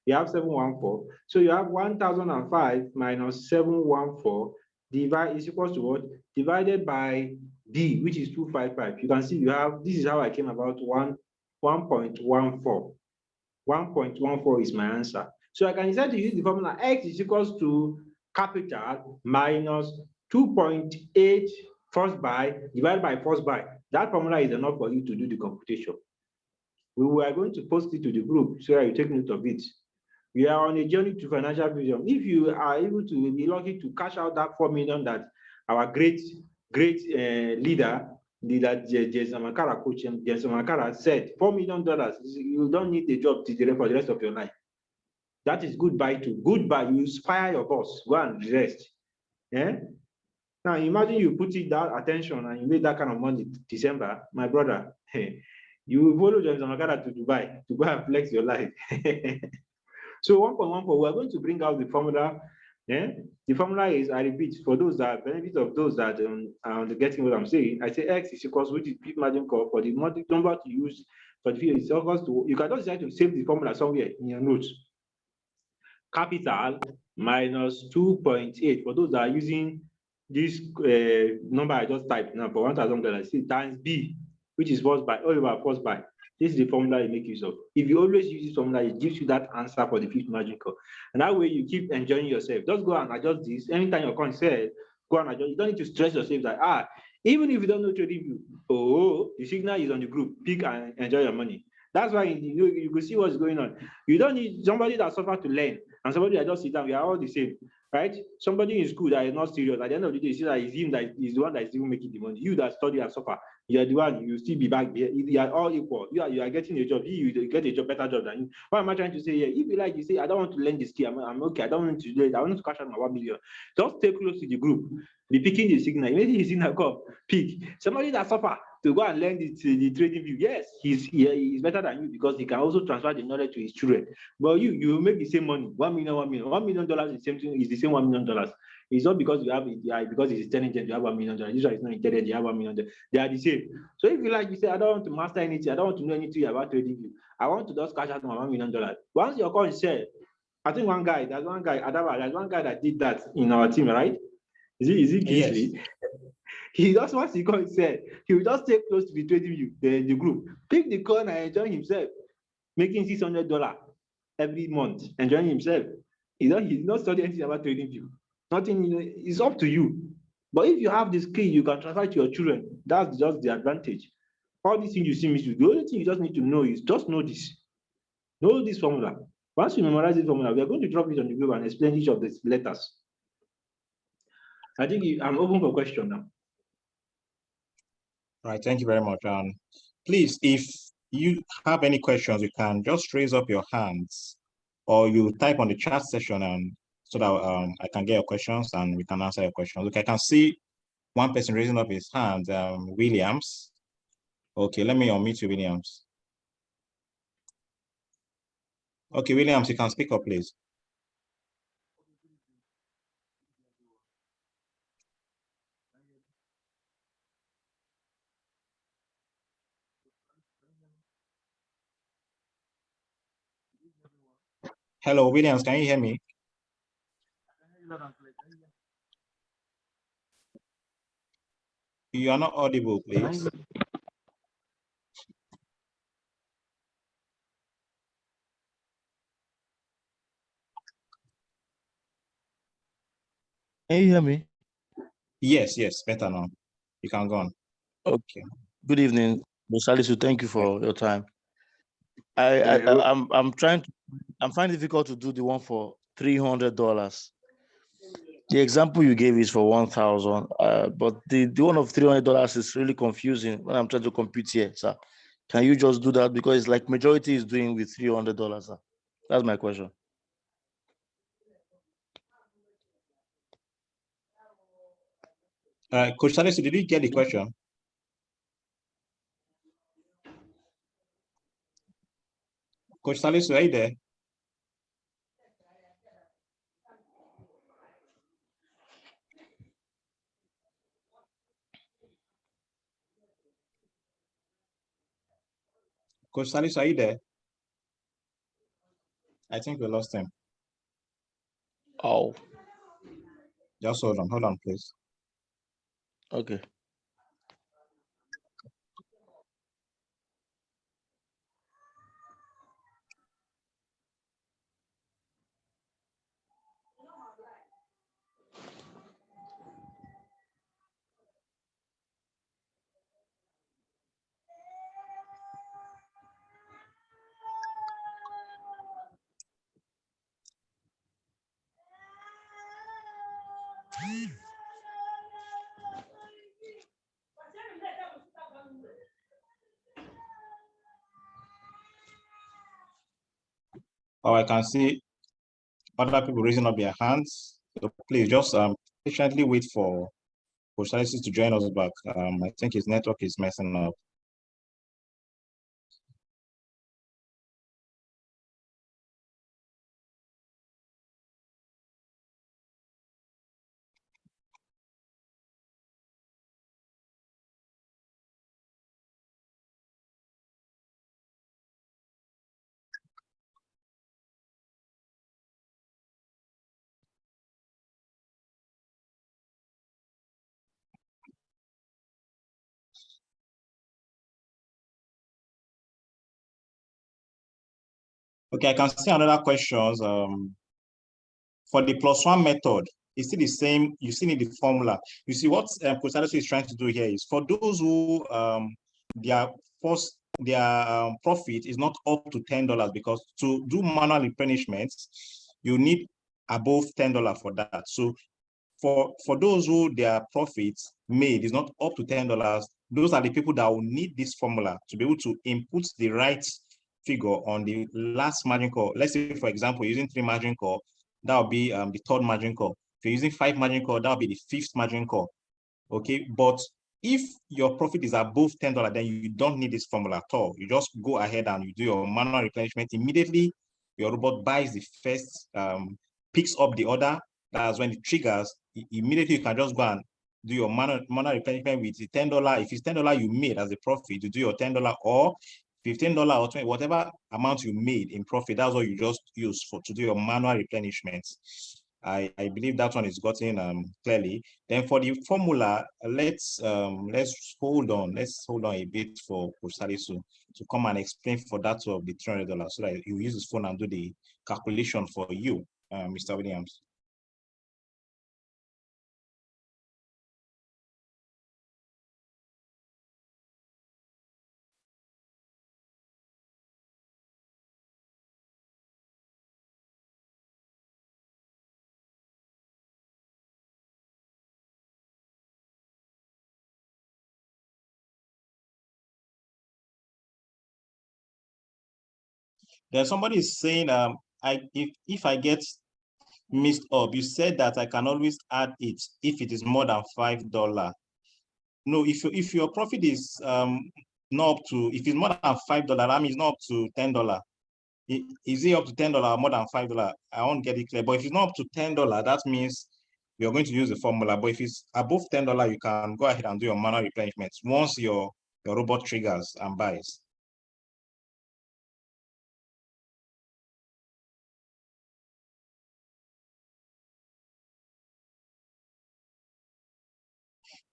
Speaker 5: You have 714. So you have 1005 minus 714 is equals to what? Divided by B, which is 255. You can see you have, this is how I came about 1.14. 1.14 is my answer. So I can decide to use the formula X is equals to capital minus 2.8 first buy divided by first buy. That formula is enough for you to do the computation. We are going to post it to the group so that you take note of it. We are on a journey to financial freedom. If you are able to be lucky to cash out that 4 million that our great leader that Jason Makara coach, Jason Makara said, $4 million, you don't need a job for the rest of your life. That is goodbye to goodbye. You inspire your boss, go and rest. Yeah. Now imagine you put it that attention and you made that kind of money December, my brother. Hey, you will follow James Magara to Dubai to go and flex your life. So 1.14, we're going to bring out the formula. Yeah, the formula is, I repeat, for those that benefit of those that are getting what I'm saying. I say X is equals which is peak margin call for the number to use for the field. It's equals to, you can just decide to save the formula somewhere in your notes. Capital minus 2.8 for those that are using this number I just typed now for $1,000 times B, which is first buy, all over first buy. This is the formula you make use of. If you always use this formula, it gives you that answer for the fifth margin call. And that way you keep enjoying yourself. Just go and adjust this. Anytime your coin says, go and adjust. You don't need to stress yourself that, even if you don't know trading view, the signal is on the group, pick and enjoy your money. That's why you can see what's going on. You don't need somebody that suffered to learn and somebody that just sit down. We are all the same, right? Somebody in school that is not serious. At the end of the day, you see that it's him that is the one that is even making the money. You that study and suffer, you are the one. You still be back there. You are all equal. You are getting a job. You get a job, better job than you. What am I trying to say here? If you like, you say, I don't want to learn this skill. I'm okay. I don't want to do it. I want to cash out my 1 million. Just stay close to the group. Be picking the signal. Imagine the signal come, pick. Somebody that suffer to go and learn the trading view. Yes, he's better than you because he can also transfer the knowledge to his children. But you make the same money, $1 million, $1 million is the same thing, is the same $1 million. It's not because you have it, because it's intelligent, you have $1 million. This one is not intelligent, you have $1 million. They are the same. So if you like, you say, I don't want to master anything, I don't want to know anything about trading view. I want to just cash out my $1 million. Once your coin share, I think there's one guy that did that in our team, right? Is it Kingsley?
Speaker 4: Yes.
Speaker 5: He just wants to come said he will just stay close to the trading view, the group, pick the coin and enjoy himself, making $600 every month, enjoying himself. He's not studying anything about trading view. Nothing, it's up to you. But if you have the skill, you can transfer to your children. That's just the advantage. All these things you see me do, the only thing you just need to know is just know this. Know this formula. Once you memorize this formula, we are going to drop it on the group and explain each of these letters. I think I'm open for question now.
Speaker 4: Right, thank you very much. Please, if you have any questions, you can just raise up your hands or you type on the chat session and so that I can get your questions and we can answer your questions. Okay, I can see one person raising up his hand, Williams. Okay, let me unmute you, Williams. Okay, Williams, you can speak up, please. Hello, Williams, can you hear me? You are not audible, please.
Speaker 6: Can you hear me?
Speaker 4: Yes, better now. You can go on.
Speaker 6: Okay. Good evening, Salisu. Thank you for your time. I'm finding it difficult to do the one for $300. The example you gave is for 1,000, but the one of $300 is really confusing when I'm trying to compute here, sir. Can you just do that because it's like majority is doing with $300, sir? That's my question.
Speaker 4: Coach Salisu, did you get the question? Coach Salisu, are you there? Coach Salisu, are you there? I think we lost him.
Speaker 6: Oh,
Speaker 4: Just hold on, please.
Speaker 6: okay.
Speaker 4: or I can see other people raising up their hands. So please just patiently wait for Coach to join us back. I think his network is messing up. Okay, I can see another questions. For the +1 method, it's still the same. You still need the formula. You see what Coach is trying to do here is for those who their profit is not up to $10, because to do manual replenishment, you need above $10 for that. So for those who their profits made is not up to $10, those are the people that will need this formula to be able to input the right figure on the last margin call. Let's say, for example, using 3 margin call, that will be the 3rd margin call. If you're using 5 margin call, that will be the 5th margin call. Okay, but if your profit is above $10, then you don't need this formula at all. You just go ahead and you do your manual replenishment immediately. Your robot buys the first, picks up the order. That's when it triggers. Immediately you can just go and do your manual replenishment with the $10. If it's $10 you made as a profit, you do your $10, or $15 or 20, whatever amount you made in profit, that's what you just use to do your manual replenishment. I believe that one is gotten clearly. Then for the formula, let's hold on a bit for Coach to come and explain for that of the $300, so that you use his phone and do the calculation for you, Mr. Williams. Then somebody is saying, if I get mixed up, you said that I can always add it if it is more than $5. No, if your profit is not up to, if it's more than $5, that means not up to $10. Is it up to $10 or more than $5? I won't get it clear. But if it's not up to $10, that means you're going to use the formula. But if it's above $10, you can go ahead and do your manual replenishment once your robot triggers and buys.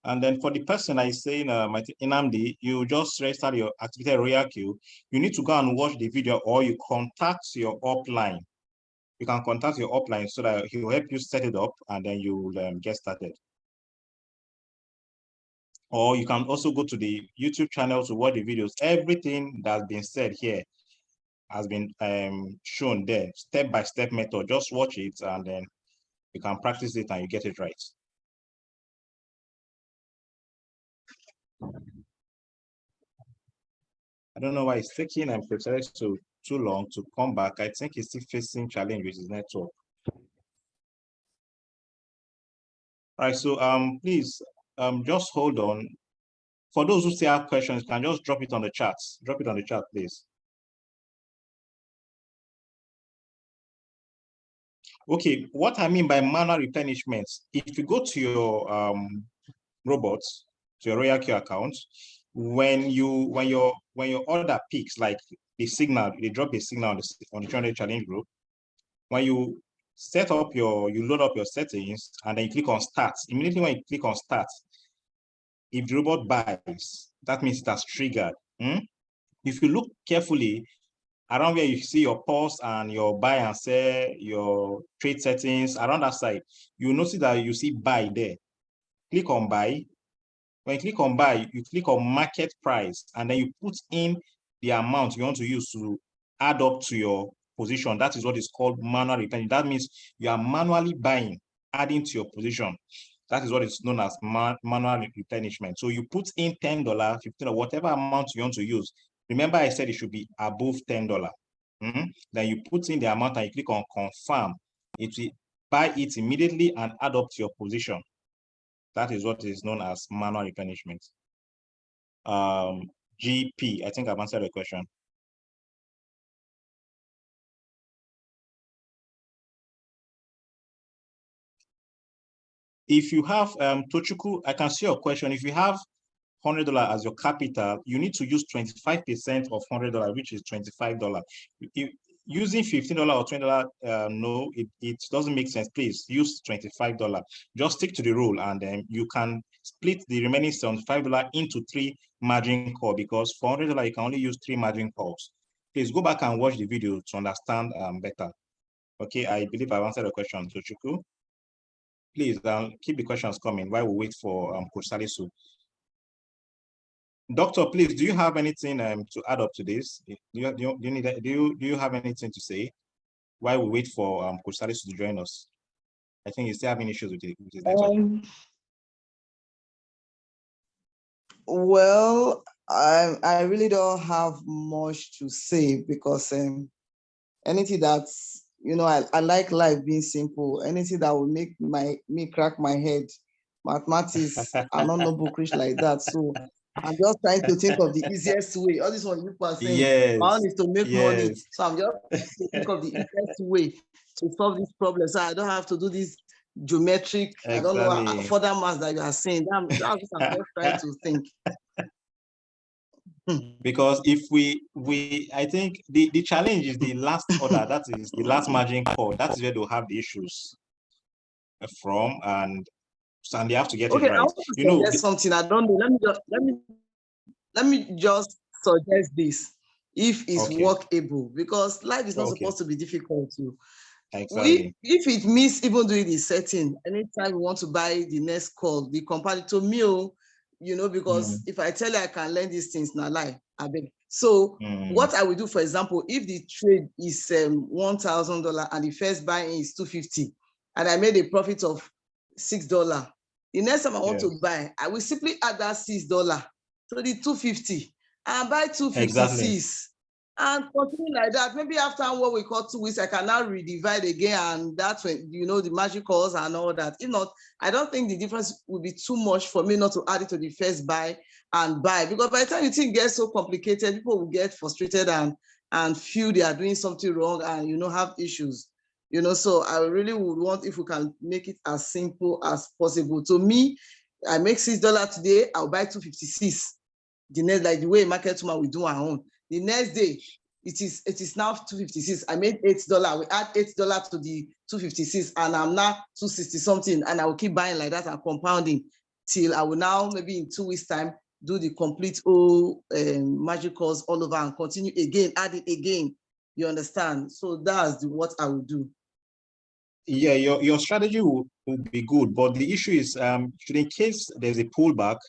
Speaker 4: And then for the person I say, Inamdi, you just restart your activated Royalq. You need to go and watch the video, or you contact your upline. You can contact your upline so that he will help you set it up, and then you will get started. Or you can also go to the YouTube channel to watch the videos. Everything that's been said here has been shown there, step-by-step method. Just watch it, and then you can practice it and you get it right. I don't know why it's taking too long to come back. I think he's still facing challenge with his network. All right, so please just hold on. For those who still have questions, you can just drop it on the chat. Drop it on the chat, please. Okay, what I mean by manual replenishment, if you go to your robots, to your Royalq account, when your order peaks, like the signal, they drop a signal on the 300 challenge group. When you you load up your settings, and then you click on start. Immediately when you click on start, if the robot buys, that means it has triggered. If you look carefully around where you see your pulse and your buy and sell, your trade settings, around that side, you notice that you see buy there. Click on buy. When you click on buy, you click on market price, and then you put in the amount you want to use to add up to your position. That is what is called manual replenishment. That means you are manually buying, adding to your position. That is what is known as manual replenishment. So you put in $10, $15, whatever amount you want to use. Remember, I said it should be above $10. Then you put in the amount and you click on confirm. It will buy it immediately and add up to your position. That is what is known as manual replenishment. GP, I think I've answered the question. If you have Tochukwu, I can see your question. If you have $100 as your capital, you need to use 25% of $100, which is $25. If using $15 or $20, no, it doesn't make sense. Please use $25. Just stick to the rule, and then you can split the remaining $75 into 3 margin calls, because for $100 you can only use 3 margin calls. Please go back and watch the video to understand better. Okay, I believe I've answered the question, Tochukwu. Please keep the questions coming while we wait for Coach Salisu. Doctor, please, do you have anything to add up to this? Do you have anything to say while we wait for Coach Salisu to join us? I think he's still having issues with his network.
Speaker 1: Well, I really don't have much to say, because anything that's, I like life being simple. Anything that will make me crack my head. Mathematics, I'm not no bookish like that. So I'm just trying to think of the easiest way. All this one you are saying,
Speaker 4: yes,
Speaker 1: my own is to make money.
Speaker 4: yes.
Speaker 1: So I'm just trying to think of the easiest way to solve this problem, so I don't have to do this geometric, I don't know, further maths that you are saying. That's what I'm just trying to think.
Speaker 4: Because if I think the challenge is the last order, that is the last margin call. That is where they'll have the issues from, and they have to get it right.
Speaker 1: I want to suggest something. I don't know. Let me just suggest this, if it's workable, because life is not supposed to be difficult too.
Speaker 4: Exactly.
Speaker 1: If it means even doing the setting, anytime we want to buy the next call, the company to me, because if I tell you I can learn these things, not lie, I beg. So what I will do, for example, if the trade is $1,000 and the first buy-in is $250, and I made a profit of $6, the next time I want to buy, I will simply add that $6 to the $250 and buy $256. Exactly. And continue like that. Maybe after what we call 2 weeks, I can now redivide again, and that's when, the magic calls and all that. If not, I don't think the difference will be too much for me not to add it to the first buy and buy, because by the time the thing gets so complicated, people will get frustrated and feel they are doing something wrong and, have issues. So I really would want, if we can make it as simple as possible. To me, I make $6 today, I'll buy $256. The next, like the way market woman will do our own. The next day, it is now $256. I made $8. We add $8 to the $256, and I'm now $260 something, and I will keep buying like that and compounding till I will now, maybe in 2 weeks' time, do the complete magic calls all over and continue again, add it again. You understand? So that's what I will do.
Speaker 4: Yeah, your strategy will be good, but the issue is, in case there's a pullback,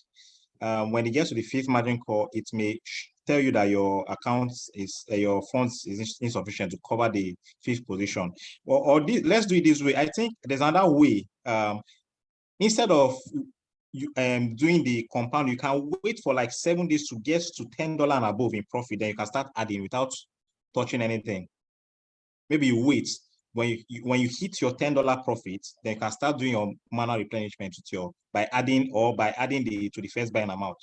Speaker 4: when it gets to the 5th margin call, it may tell you that your account is your funds is insufficient to cover the 5th position. Or let's do it this way. I think there's another way. Instead of doing the compound, you can wait for like 7 days to get to $10 and above in profit. Then you can start adding without touching anything. Maybe you wait. When you hit your $10 profit, then you can start doing your manual replenishment with by adding to the first buying amount.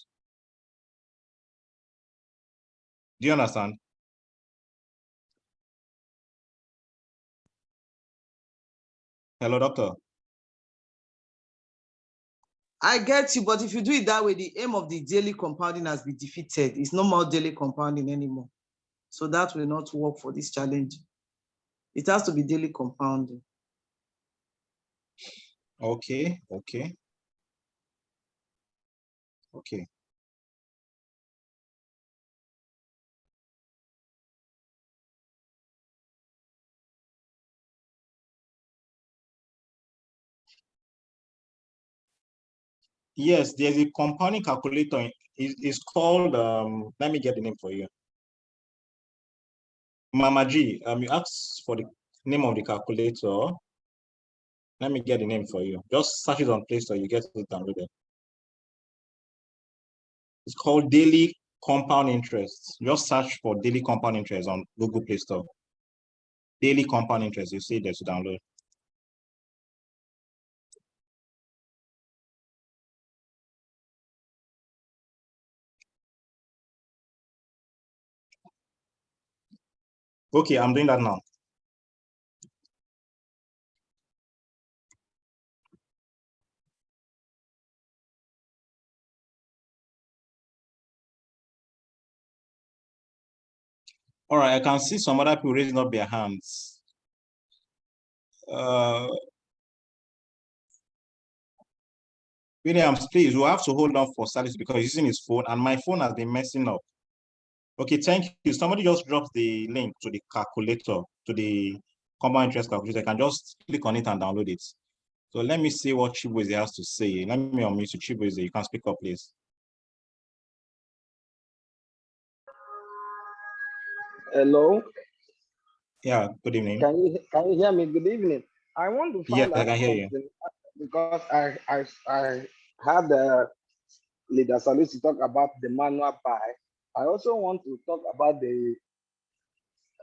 Speaker 4: Do you understand? Hello, doctor.
Speaker 1: I get you, but if you do it that way, the aim of the daily compounding has been defeated. It's no more daily compounding anymore. So that will not work for this challenge. It has to be daily compounding.
Speaker 4: Okay. Yes, there's a compounding calculator. It's called, let me get the name for you. Mama G, you asked for the name of the calculator. Let me get the name for you. Just search it on Play Store, you get it downloaded. It's called Daily Compound Interest. Just search for Daily Compound Interest on Google Play Store. daily compound interest. You see there to download. Okay, I'm doing that now. All right, I can see some other people raising up their hands. Williams, please, we'll have to hold on for Salisu because he's using his phone and my phone has been messing up. Okay, thank you. Somebody just dropped the link to the calculator, to the compound interest calculator. I can just click on it and download it. So let me see what Chibueze has to say. Let me unmute you, Chibueze. You can speak up, please.
Speaker 7: Hello.
Speaker 4: Yeah, good evening.
Speaker 7: Can you hear me? Good evening. I want to
Speaker 4: Yeah,
Speaker 7: find
Speaker 4: I
Speaker 7: out
Speaker 4: can hear you.
Speaker 7: something because I had leader Salisu talk about the manual buy. I also want to talk about the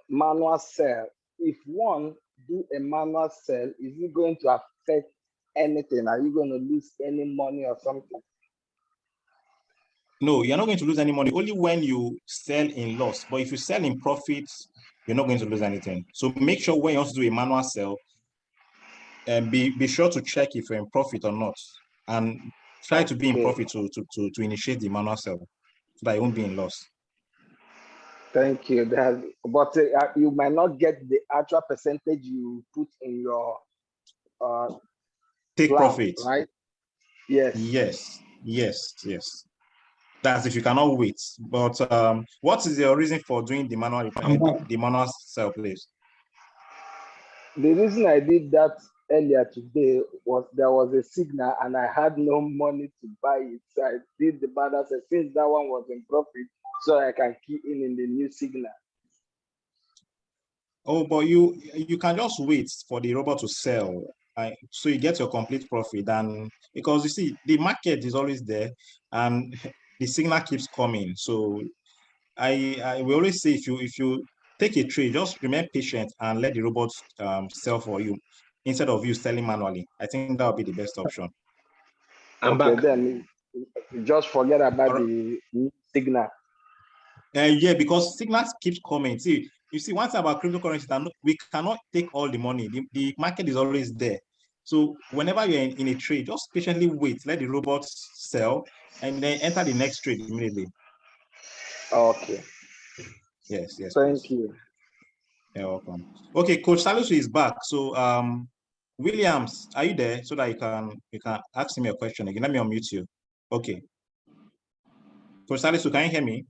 Speaker 7: manual sell. If one do a manual sell, is it going to affect anything? Are you going to lose any money or something?
Speaker 4: No, you're not going to lose any money, only when you sell in loss. But if you sell in profits, you're not going to lose anything. So make sure when you want to do a manual sell, be sure to check if you're in profit or not. And try to be in profit to initiate the manual sell so that you won't be in loss.
Speaker 7: Thank you. But you might not get the actual percentage you put in your
Speaker 4: take
Speaker 7: plan,
Speaker 4: profit,
Speaker 7: right? Yes.
Speaker 4: Yes. That's if you cannot wait. But what is your reason for doing the manual sell, please?
Speaker 7: The reason I did that earlier today was there was a signal and I had no money to buy it. So I did the manual sell since that one was in profit, so I can key in the new signal.
Speaker 4: Oh, but you can just wait for the robot to sell, so you get your complete profit. And because you see, the market is always there, and the signal keeps coming. So I will always say, if you take a trade, just remain patient and let the robot sell for you instead of you selling manually. I think that would be the best option.
Speaker 5: I'm
Speaker 7: okay,
Speaker 5: back.
Speaker 7: then just forget about
Speaker 4: Right.
Speaker 7: the new signal.
Speaker 4: Yeah, because signals keeps coming. See, you see, one thing about cryptocurrency that we cannot take all the money. The market is always there. So whenever you're in a trade, just patiently wait, let the robots sell, and then enter the next trade immediately.
Speaker 7: Okay.
Speaker 4: Yes,
Speaker 7: Thank
Speaker 4: please.
Speaker 7: you.
Speaker 4: You're welcome. Okay, Coach Salisu is back. So Williams, are you there so that you can ask him a question again? Let me unmute you. Okay. Coach Salisu, can you hear me?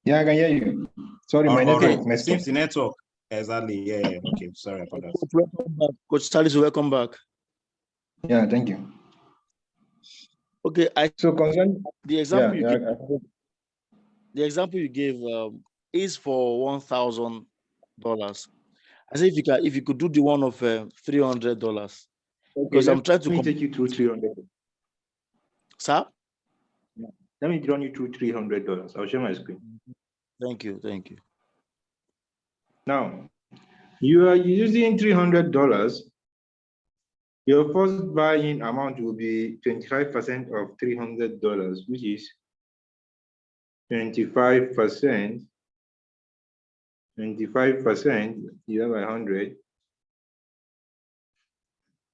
Speaker 5: Yeah, I can hear you. Sorry, my network messed up.
Speaker 4: Seems the network. Exactly. Yeah. Okay. Sorry about that.
Speaker 6: Coach, welcome back. Coach Salisu, welcome back.
Speaker 5: Yeah, thank you.
Speaker 6: Okay,
Speaker 5: So concern
Speaker 6: the example you gave is for $1,000. I say if you could do the one of $300, because I'm trying to
Speaker 5: take you through $300.
Speaker 6: Sir?
Speaker 5: Yeah. Let me run you through $300. I'll share my screen.
Speaker 6: Thank you.
Speaker 5: Now, you are using $300. Your first buy-in amount will be 25% of $300, which is 25%. 25% divided by 100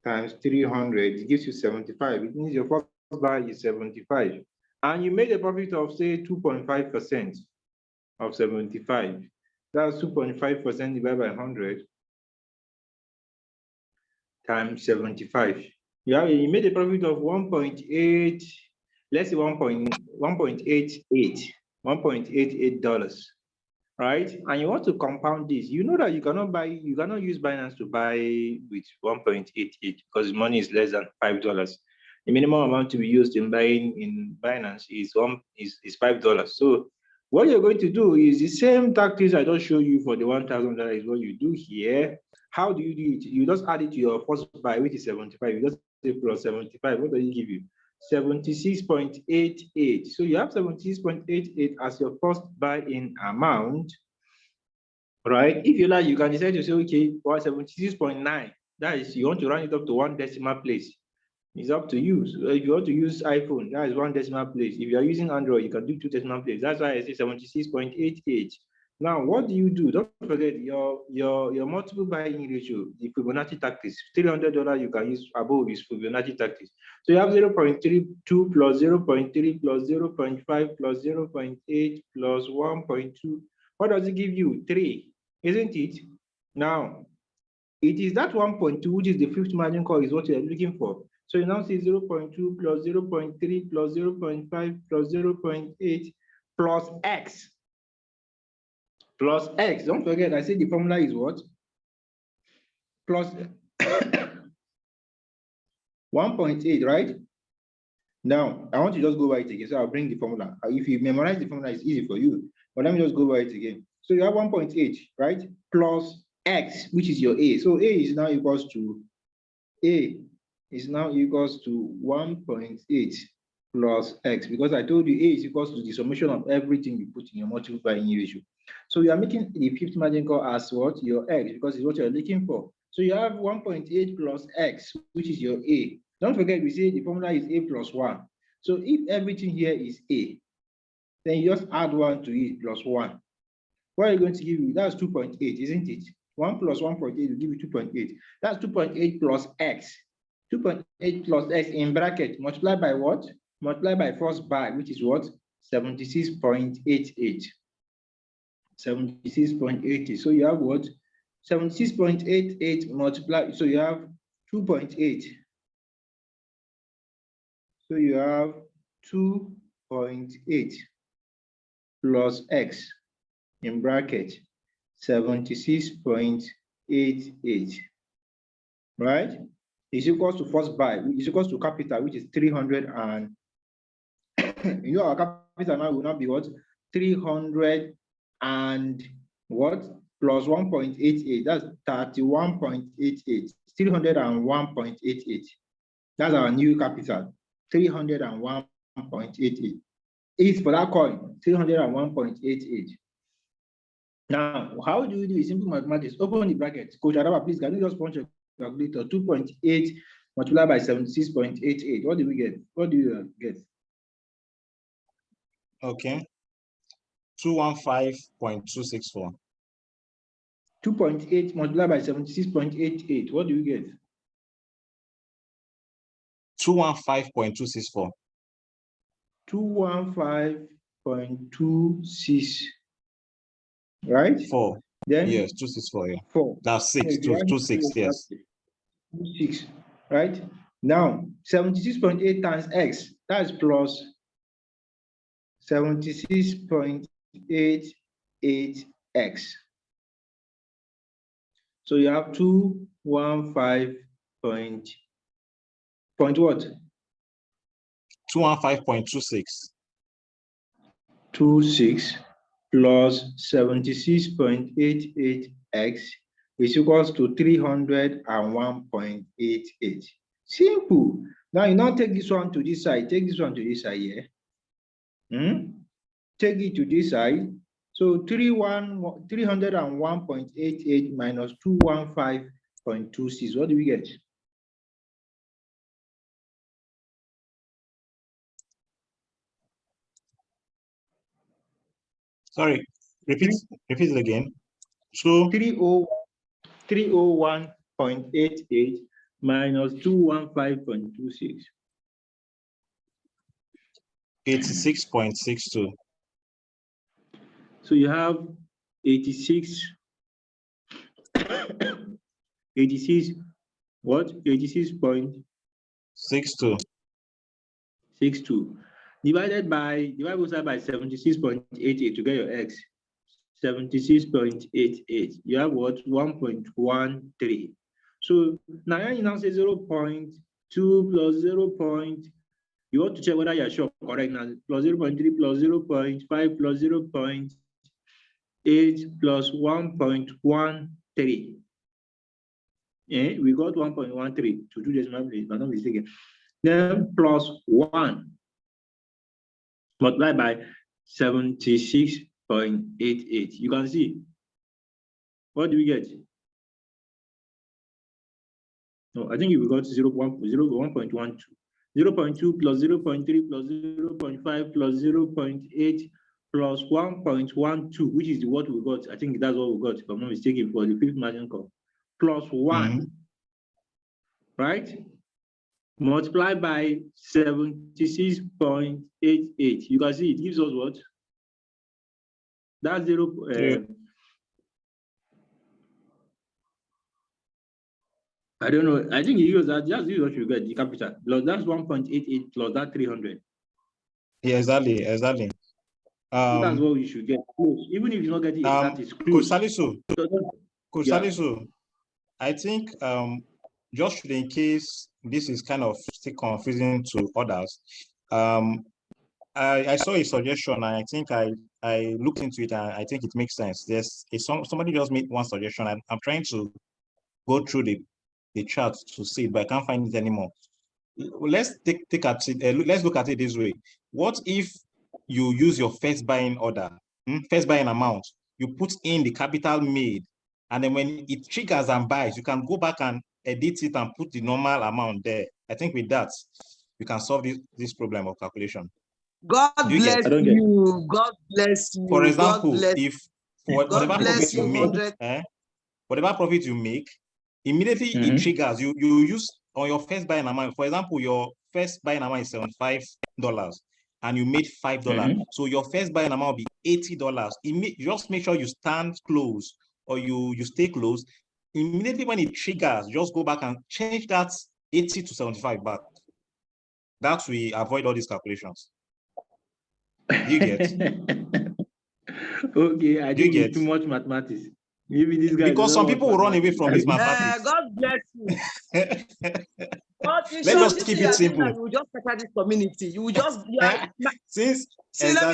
Speaker 5: times 300, it gives you 75. It means your first buy is 75. And you made a profit of, say, 2.5% of 75. That's 2.5% divided by 100 times 75. You made a profit of 1.8, let's say $1.88, right? And you want to compound this. You know that you cannot use Binance to buy with 1.88 because money is less than $5. The minimum amount to be used in buying in Binance is $5. So what you're going to do is the same tactics I just showed you for the $1,000 is what you do here. How do you do it? You just add it to your first buy, which is 75. You just say plus 75. What does it give you? 76.88. So you have 76.88 as your first buy-in amount. right? If you like, you can decide to say, okay, well, 76.9. That is, you want to round it up to 1 decimal place. It's up to you. So if you want to use iPhone, that is 1 decimal place. If you are using Android, you can do 2 decimal place. That's why I say 76.88. Now, what do? Don't forget your multiple buying ratio, the Fibonacci tactics. $300 you can use above is Fibonacci tactics. So you have 0.32 plus 0.3 plus 0.5 plus 0.8 plus 1.2. What does it give you? 3, isn't it? Now, it is that 1.2, which is the fifth margin call, is what you're looking for. So you now see 0.2 plus 0.3 plus 0.5 plus 0.8 plus X. Plus X. Don't forget, I said the formula is what? Plus 1.8, right? Now, I want to just go by it again. So I'll bring the formula. If you memorize the formula, it's easy for you. But let me just go by it again. So you have 1.8, right? Plus X, which is your A. So A is now equals to 1.8 plus X, because I told you A is equals to the summation of everything you put in your multiple buying ratio. So you are making the fifth margin call as what? Your X, because it's what you're looking for. So you have 1.8 plus X, which is your A. Don't forget, we say the formula is A plus 1. So if everything here is A, then you just add 1 to it plus 1. What are you going to give you? That's 2.8, isn't it? 1 plus 1.8 will give you 2.8. That's 2.8 plus X. 2.8 plus X in bracket, multiply by what? Multiply by first buy, which is what? 76.88. 76.80. So you have what? 76.88 multiply. So you have 2.8. So you have 2.8 plus X in bracket 76.88, right? Is equals to first buy, is equals to capital, which is 300, and our capital now will not be what? 300 and what? Plus 1.88, that's 31.88, 301.88. That's our new capital, 301.88. Is for that coin, 301.88. Now, how do you do it? Simple mathematics. Open the bracket. Coach Adaba, please, can you just punch a calculator? 2.8 multiplied by 76.88. What do we get? What do you get?
Speaker 4: Okay. 215.264.
Speaker 5: 2.8 multiplied by 76.88. What do you get?
Speaker 4: 215.264.
Speaker 5: 215.26. Right?
Speaker 4: 4.
Speaker 5: Then
Speaker 4: Yes, 264. Yeah.
Speaker 5: 4.
Speaker 4: That's 6.
Speaker 5: So
Speaker 4: 26. Yes.
Speaker 5: 6. Right? Now, 76.8 times X, that's plus 76.88x. So you have 215 point what?
Speaker 4: 215.26.
Speaker 5: 26 plus 76.88x is equals to 301.88. Simple. Now you now take this one to this side, take this one to this side here. Take it to this side. So 301.88 minus 215.26. What do we get?
Speaker 4: Sorry, repeat it again. So
Speaker 5: 301.88 minus 215.26.
Speaker 4: 86.62.
Speaker 5: So you have 86 what?
Speaker 4: 62.
Speaker 5: Divide both sides by 76.88 to get your X. 76.88. You have what? 1.13. So now you now say 0.2 plus 0. You want to check whether you're sure correct now. Plus 0.3 plus 0.5 plus 0.8 plus 1.13. Yeah, we got 1.13 to do decimal place, but not mistaken. Then plus 1 multiplied by 76.88. You can see What do we get? No, I think we got 1.12. 0.2 plus 0.3 plus 0.5 plus 0.8 plus 1.12, which is what we got. I think that's what we got, if I'm not mistaken, for the fifth margin call. Plus 1, right? Multiplied by 76.88. You can see it gives us what? That's 0. I don't know. I think you use that. Just use what you get, the capital. Plus that's 1.88 plus that 300.
Speaker 4: Yeah, exactly.
Speaker 5: That's what we should get. Even if you're not getting exact, it's
Speaker 4: Coach
Speaker 5: close.
Speaker 4: Salisu, I think just in case this is kind of still confusing to others, I saw a suggestion and I think I looked into it and I think it makes sense. Somebody just made one suggestion and I'm trying to go through the chart to see it, but I can't find it anymore. Let's let's look at it this way. What if you use your first buying order, first buying amount, you put in the capital made, and then when it triggers and buys, you can go back and edit it and put the normal amount there. I think with that, you can solve this problem of calculation.
Speaker 1: God bless you. God bless you.
Speaker 4: For example,
Speaker 1: God bless
Speaker 4: if for whatever profit you make, whatever profit you make, immediately it triggers. You use on your first buying amount. For example, your first buying amount is $75 and you made $5. So your first buying amount will be $80. Just make sure you stand close or you stay close. Immediately when it triggers, just go back and change that 80 to 75 back. That we avoid all these calculations. You get?
Speaker 5: Okay, I think it's too much mathematics. Maybe this guy,
Speaker 4: because some people will run away from this mathematics.
Speaker 1: God bless you.
Speaker 4: Let's just keep it simple.
Speaker 1: You will just scatter this community. You will just
Speaker 4: let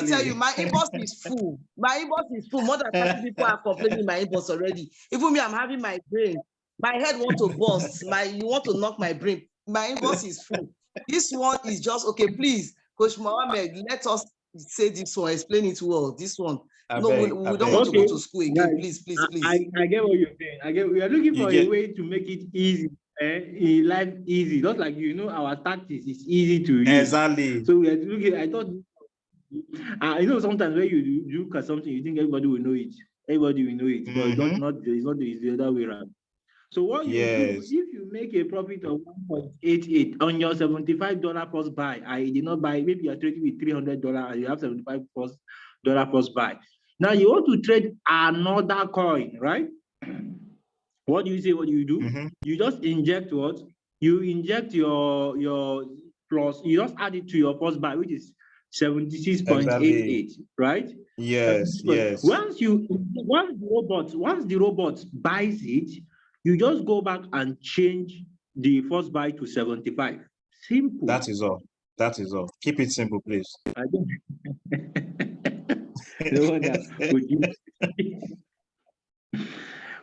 Speaker 1: me tell you, my inbox is full. My inbox is full. More than 30 people are complaining in my inbox already. Even me, I'm having my brain. My head want to burst. You want to knock my brain. My inbox is full. This one is just okay. Please, Coach Mohammed, let us say this one. Explain it well. This one. We don't want to go to school again. Please.
Speaker 5: I get what you're saying. We are looking for a way to make it easy. In life, easy. Not like our tactics is easy to use.
Speaker 4: Exactly.
Speaker 5: So we are looking. I thought. Sometimes when you look at something, you think everybody will know it. Everybody will know it, but it's the other way around. So what you do, if you make a profit of 1.88 on your $75 plus buy, I did not buy, maybe you're trading with $300 and you have $75 plus buy. Now you want to trade another coin, right? What do you say? What do you do? You just inject what? You inject your plus, you just add it to your first buy, which is 76.88, right?
Speaker 4: Yes.
Speaker 5: Once the robot buys it, you just go back and change the first buy to 75. Simple.
Speaker 4: That is all. Keep it simple, please.
Speaker 5: I don't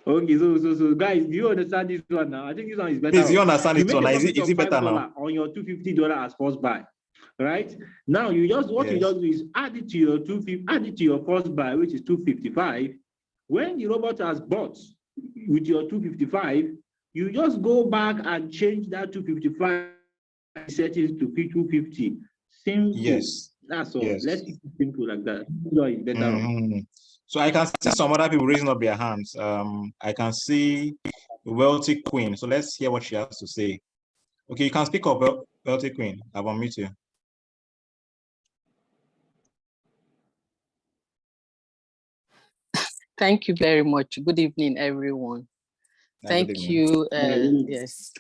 Speaker 5: Okay, so guys, do you understand this one now? I think this one is better.
Speaker 4: Please, do you understand
Speaker 5: it
Speaker 4: one? Is it better now?
Speaker 5: On your $250 as first buy, right? Now you just you just do is add it to your add it to your first buy, which is 255. When the robot has bought with your 255, you just go back and change that 255 settings to 250. Simple.
Speaker 4: Yes.
Speaker 5: That's all. Let's keep it simple like that. It's better.
Speaker 4: So I can see some other people raising up their hands. I can see Wealthy Queen. So let's hear what she has to say. Okay, you can speak up, Wealthy Queen. I'll unmute you.
Speaker 8: Thank you very much. Good evening, everyone. Thank you. Yes.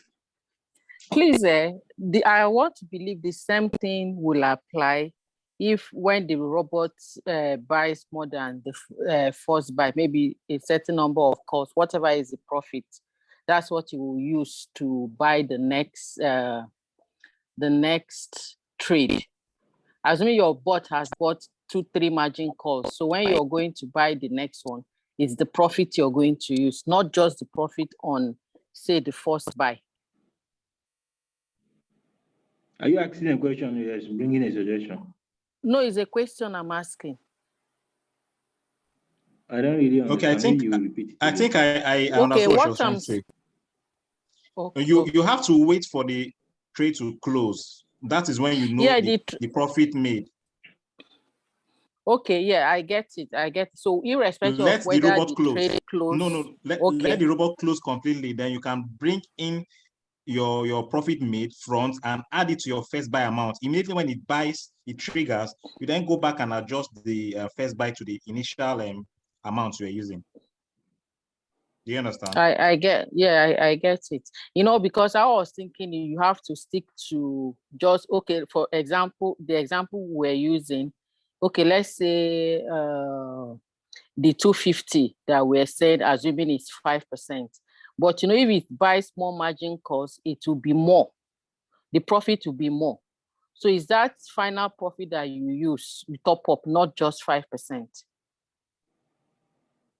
Speaker 8: Please, I want to believe the same thing will apply if when the robot buys more than the first buy, maybe a certain number of calls, whatever is the profit, that's what you will use to buy the next trade. Assuming your bot has bought 2-3 margin calls. So when you're going to buy the next one, it's the profit you're going to use, not just the profit on, say, the first buy.
Speaker 5: Are you asking a question or yes, bringing a suggestion?
Speaker 8: No, it's a question I'm asking.
Speaker 5: I don't really understand.
Speaker 4: Okay, I think
Speaker 5: Maybe you repeat it
Speaker 4: I
Speaker 5: again.
Speaker 4: think I
Speaker 8: Okay,
Speaker 4: understood what
Speaker 8: what
Speaker 4: she was trying
Speaker 8: I'm
Speaker 4: to say.
Speaker 8: okay,
Speaker 4: You have to wait for the trade to close. That is when you know
Speaker 8: yeah,
Speaker 4: the profit made.
Speaker 8: okay, yeah, I get it. I get it. So irrespective of
Speaker 4: Let the
Speaker 8: whether
Speaker 4: robot
Speaker 8: the
Speaker 4: close.
Speaker 8: trade close.
Speaker 4: No, let
Speaker 8: Okay.
Speaker 4: the robot close completely. Then you can bring in your profit made front and add it to your first buy amount. Immediately when it buys, it triggers, you then go back and adjust the first buy to the initial amount you're using. Do you understand?
Speaker 8: I get, yeah, I get it. You know, because I was thinking you have to stick to just, okay, for example, the example we're using, okay, let's say the 250 that we're saying, assuming it's 5%. But you know, if it buys more margin cost, it will be more. The profit will be more. So is that final profit that you use, you top up, not just 5%?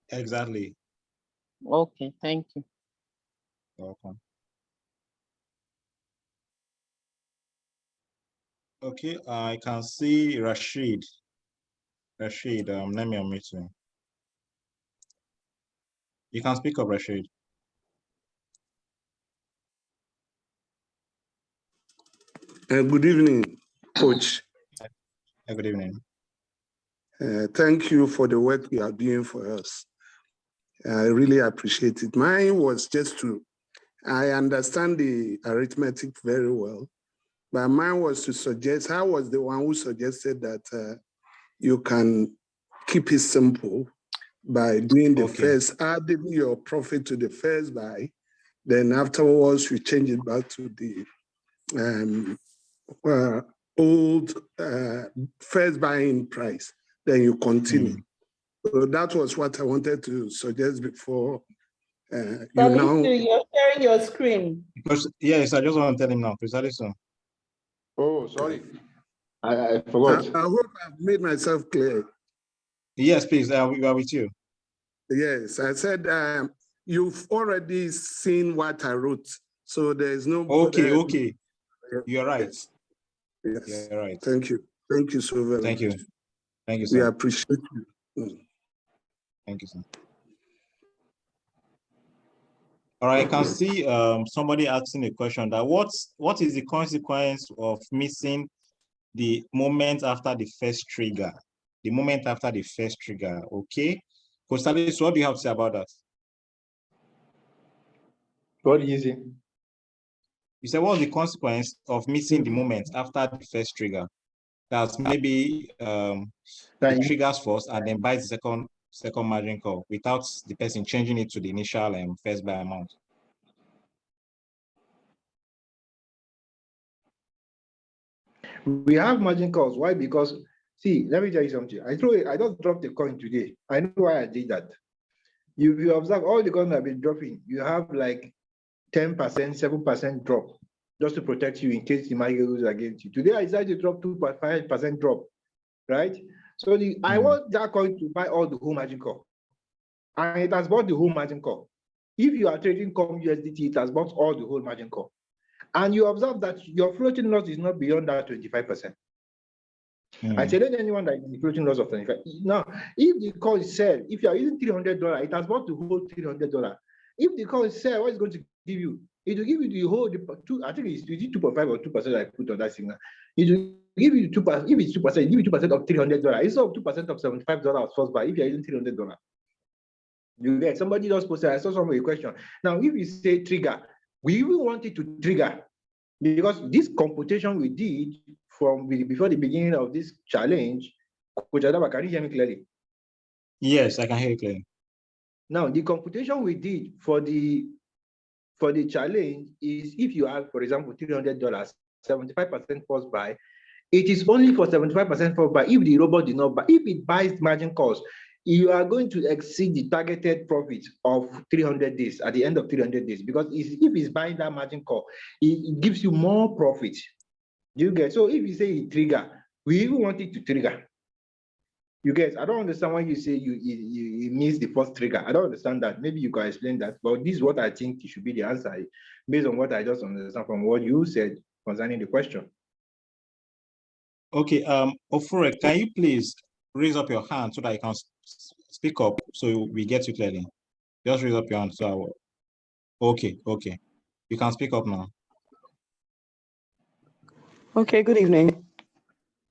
Speaker 4: Exactly.
Speaker 8: Okay, thank you.
Speaker 4: Welcome. Okay, I can see Rashid. Rashid, let me unmute you. You can speak up, Rashid.
Speaker 9: Good evening, Coach.
Speaker 4: Good evening.
Speaker 9: Thank you for the work you are doing for us. I really appreciate it. Mine was just I understand the arithmetic very well, but mine was to suggest, I was the one who suggested that you can keep it simple by doing the first, adding your profit to the first buy, then afterwards you change it back to the old first buying price, then you continue. So that was what I wanted to suggest before you now.
Speaker 2: You're sharing your screen.
Speaker 4: Because, yes, I just want to tell him now, precisely so.
Speaker 5: Oh, sorry. I forgot.
Speaker 9: I hope I've made myself clear.
Speaker 4: Yes, please, we are with you.
Speaker 9: Yes, I said you've already seen what I wrote, so there's no.
Speaker 4: Okay. You're right.
Speaker 9: Yes.
Speaker 4: You're right.
Speaker 9: Thank you. Thank you so very much.
Speaker 4: Thank you. Thank you, sir.
Speaker 9: We appreciate you.
Speaker 4: Thank you, sir. All right, I can see somebody asking a question that what is the consequence of missing the moment after the first trigger? The moment after the first trigger, okay? Coach Salis, what do you have to say about that?
Speaker 5: What do you say?
Speaker 4: You said, what was the consequence of missing the moment after the first trigger? That's maybe it triggers first and then buys the second margin call without the person changing it to the initial first buy amount.
Speaker 5: We have margin calls. Why? Because, see, let me tell you something. I just dropped a coin today. I know why I did that. You observe all the coins I've been dropping, you have like 10%, 7% drop just to protect you in case the market goes against you. Today I decided to drop 2.5% drop, right? So I want that coin to buy all the whole margin call. And it has bought the whole margin call. If you are trading COM USDT, it has bought all the whole margin call. And you observe that your floating loss is not beyond that 25%. I challenge anyone that is floating loss of 25. Now, if the call is sell, if you are using $300, it has bought the whole $300. If the call is sell, what is going to give you? It will give you the whole, I think it's 2.5 or 2% I put on that signal. It will give you 2%, if it's 2%, give you 2% of $300. Instead of 2% of $75 first buy, if you are using $300. You get, somebody just posted, I saw somebody a question. Now, if you say trigger, we even want it to trigger, because this computation we did from before the beginning of this challenge, Coach Adaba, can you hear me clearly?
Speaker 4: Yes, I can hear you clearly.
Speaker 5: Now, the computation we did for the challenge is, if you have, for example, $300, 75% first buy, it is only for 75% first buy if the robot did not buy. If it buys margin cost, you are going to exceed the targeted profit of 300 days at the end of 300 days, because if it's buying that margin call, it gives you more profit. You get, so if you say it trigger, we even want it to trigger. You guys, I don't understand why you say you miss the first trigger. I don't understand that. Maybe you can explain that. But this is what I think should be the answer based on what I just understand from what you said concerning the question.
Speaker 4: Okay, Ofure, can you please raise up your hand so that you can speak up so we get you clearly. Just raise up your hand. So okay. You can speak up now.
Speaker 10: Okay, good evening.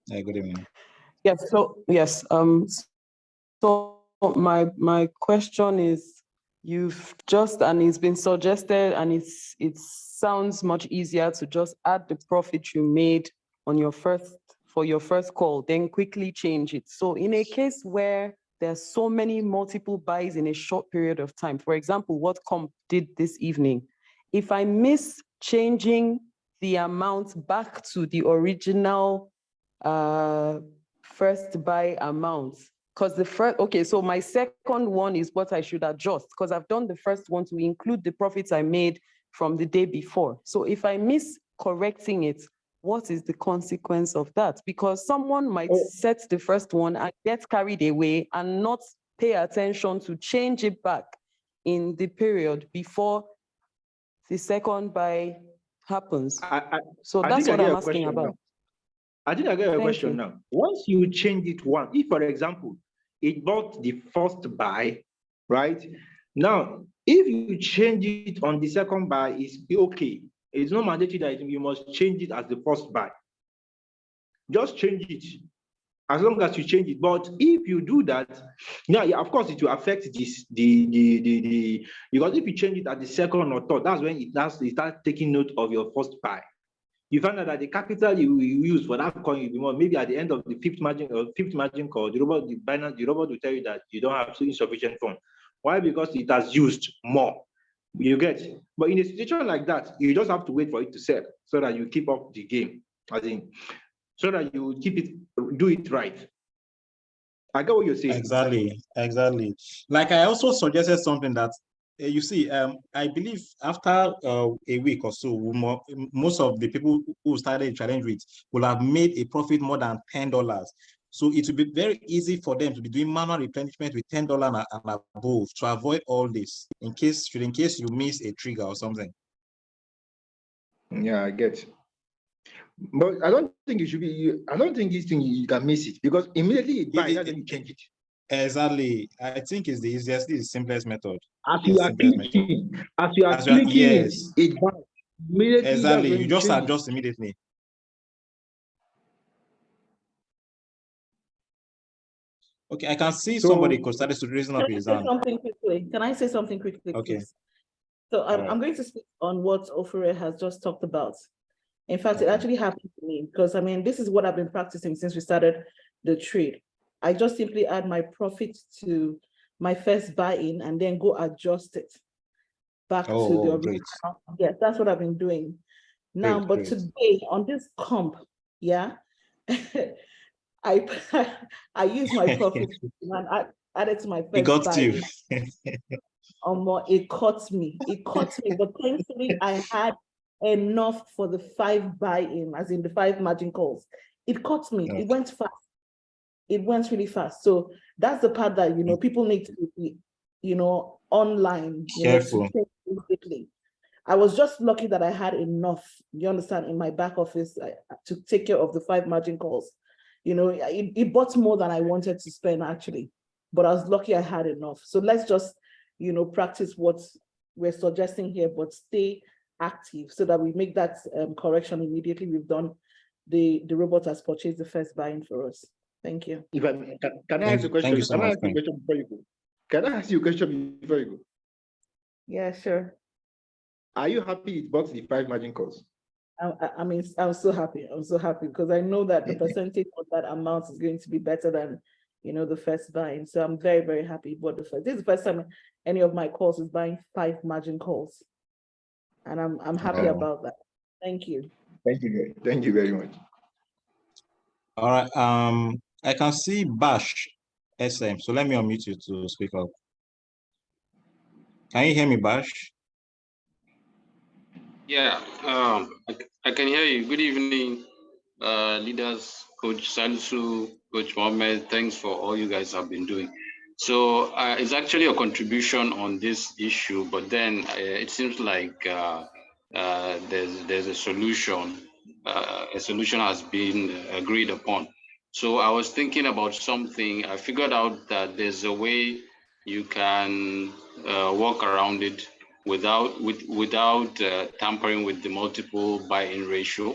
Speaker 4: Good evening.
Speaker 10: Yes, so my question is, you've just, and it's been suggested, and it sounds much easier to just add the profit you made on your first call, then quickly change it. So in a case where there's so many multiple buys in a short period of time, for example, what Comp did this evening, if I miss changing the amount back to the original first buy amount, because so my second one is what I should adjust, because I've done the first one to include the profits I made from the day before. So if I miss correcting it, what is the consequence of that? Because someone might set the first one and get carried away and not pay attention to change it back in the period before the second buy happens. So that's what I'm asking about.
Speaker 5: I think I get a question now. Once you change it once, if for example, it bought the first buy, right? Now, if you change it on the second buy, it's okay. It's not mandatory that you must change it as the first buy. Just change it as long as you change it. But if you do that, now, yeah, of course, it will affect this because if you change it at the second or third, that's when it starts taking note of your first buy. You find out that the capital you use for that coin will be more. Maybe at the end of the fifth margin call, the robot will tell you that you don't have insufficient funds. Why? Because it has used more. You get. But in a situation like that, you just have to wait for it to sell so that you keep up the game. As in, so that you do it right. I get what you're saying.
Speaker 4: Exactly. Like I also suggested something that you see, I believe after a week or so, most of the people who started the challenge with will have made a profit more than $10. So it will be very easy for them to be doing manual replenishment with $10 and above to avoid all this in case you miss a trigger or something.
Speaker 5: Yeah, I get. But I don't think it should be. I don't think this thing you can miss it because immediately it buys, then you change it.
Speaker 4: Exactly. I think it's the easiest, the simplest method.
Speaker 5: As you are clicking,
Speaker 4: yes.
Speaker 5: it buys. Immediately,
Speaker 4: exactly. You just adjust immediately. Okay, I can see somebody started raising up his hand.
Speaker 2: Can I say something quickly,
Speaker 4: okay.
Speaker 2: Please? So I'm going to speak on what Ofure has just talked about. In fact, it actually happened to me because, I mean, this is what I've been practicing since we started the trade. I just simply add my profit to my first buy-in and then go adjust it back to the original.
Speaker 4: Great.
Speaker 2: Yes, that's what I've been doing. Now, great. Today on this comp, yeah, I use my profit and I added to my first buy-in. It caught me, but thankfully I had enough for the 5 buy-in, as in the 5 margin calls. It caught me. It went fast. It went really fast. So that's the part that people need to be, online.
Speaker 4: Careful.
Speaker 2: Quickly. I was just lucky that I had enough. You understand, in my back office to take care of the 5 margin calls. It bought more than I wanted to spend actually, but I was lucky I had enough. So let's just practice what we're suggesting here, but stay active so that we make that correction immediately. We've done the robot has purchased the first buy-in for us. Thank you.
Speaker 5: If can I ask a question?
Speaker 4: Thank you so much.
Speaker 5: Before you go? Can I ask you a question before you go?
Speaker 2: Yeah, sure.
Speaker 5: Are you happy it bought the 5 margin calls?
Speaker 2: I mean, I'm so happy. I'm so happy because I know that the percentage of that amount is going to be better than the first buy-in. So I'm very, very happy. But this is the first time any of my calls is buying 5 margin calls. And I'm happy about that. Thank you.
Speaker 5: Thank you very much.
Speaker 4: All right. I can see Bash SM. So let me unmute you to speak up. Can you hear me, Bash?
Speaker 11: Yeah, I can hear you. Good evening, leaders, Coach Salisu, Coach Mohammed. Thanks for all you guys have been doing. So it's actually a contribution on this issue, but then it seems like there's a solution. A solution has been agreed upon. So I was thinking about something. I figured out that there's a way you can work around it without tampering with the multiple buy-in ratio.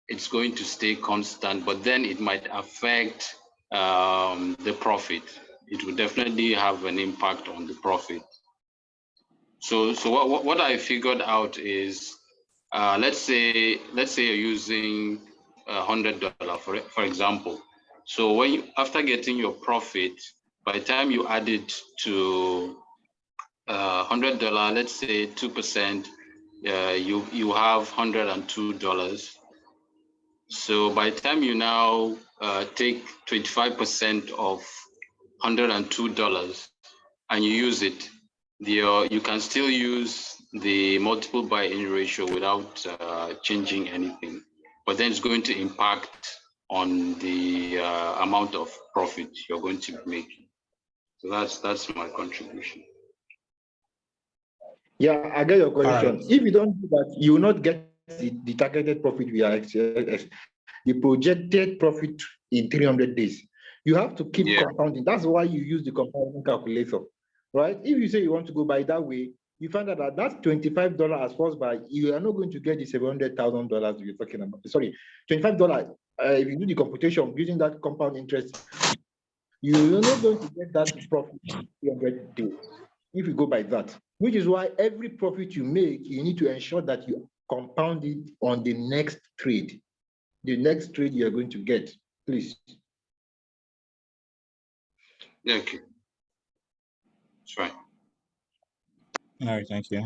Speaker 11: It's going to stay constant, but then it might affect the profit. It will definitely have an impact on the profit. So what I figured out is, let's say you're using $100 for example. So when you, after getting your profit, by the time you add it to $100, let's say 2%, you have $102. So by the time you now take 25% of $102 and you use it, you can still use the multiple buy-in ratio without changing anything, but then it's going to impact on the amount of profit you're going to be making. So that's my contribution.
Speaker 5: Yeah, I get your question.
Speaker 4: Right.
Speaker 5: If you don't do that, you will not get the targeted profit we are the projected profit in 300 days. You have to keep compounding. That's why you use the compounding calculator, right? If you say you want to go by that way, you find out that that's $25 as first buy. You are not going to get the $700,000 you're talking about. Sorry, $25. If you do the computation using that compound interest, you're not going to get that profit in 300 days if you go by that. Which is why every profit you make, you need to ensure that you compound it on the next trade. The next trade you're going to get, please.
Speaker 11: Okay. That's right.
Speaker 4: All right, thank you.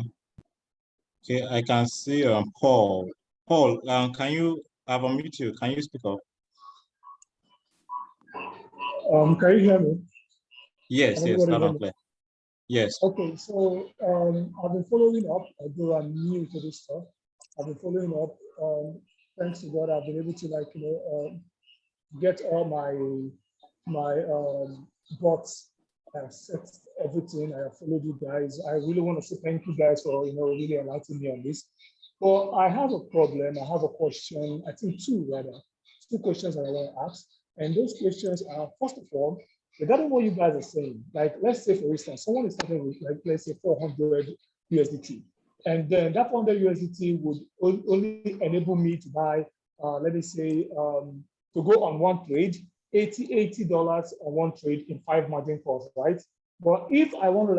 Speaker 4: Okay, I can see Paul. Paul, can you, I've unmuted you. Can you speak up?
Speaker 12: Can you hear me?
Speaker 4: Yes, yes, loud and clear. Yes.
Speaker 12: Okay, so I've been following up, although I'm new to this stuff. I've been following up. Thanks to God, I've been able to get all my bots. I've set everything. I have followed you guys. I really want to say thank you guys for really enlightening me on this. But I have a problem. I have a question. I think two questions that I want to ask. And those questions are, first of all, regarding what you guys are saying. Like, let's say, for instance, someone is starting with, like, let's say 400 USDT. And then that 400 USDT would only enable me to buy, let me say, to go on one trade, $80 on one trade in 5 margin calls, right? But if I want to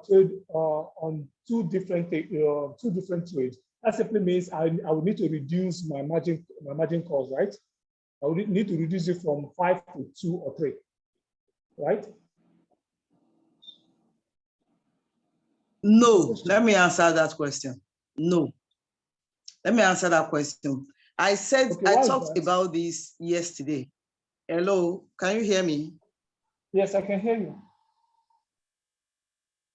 Speaker 12: trade on two different trades, that simply means I would need to reduce my margin calls, right? I would need to reduce it from 5 to 2 or 3, right?
Speaker 1: No, let me answer that question. No. Let me answer that question. I said, okay, I talked about this yesterday. Hello, can you hear me?
Speaker 12: Yes, I can hear you.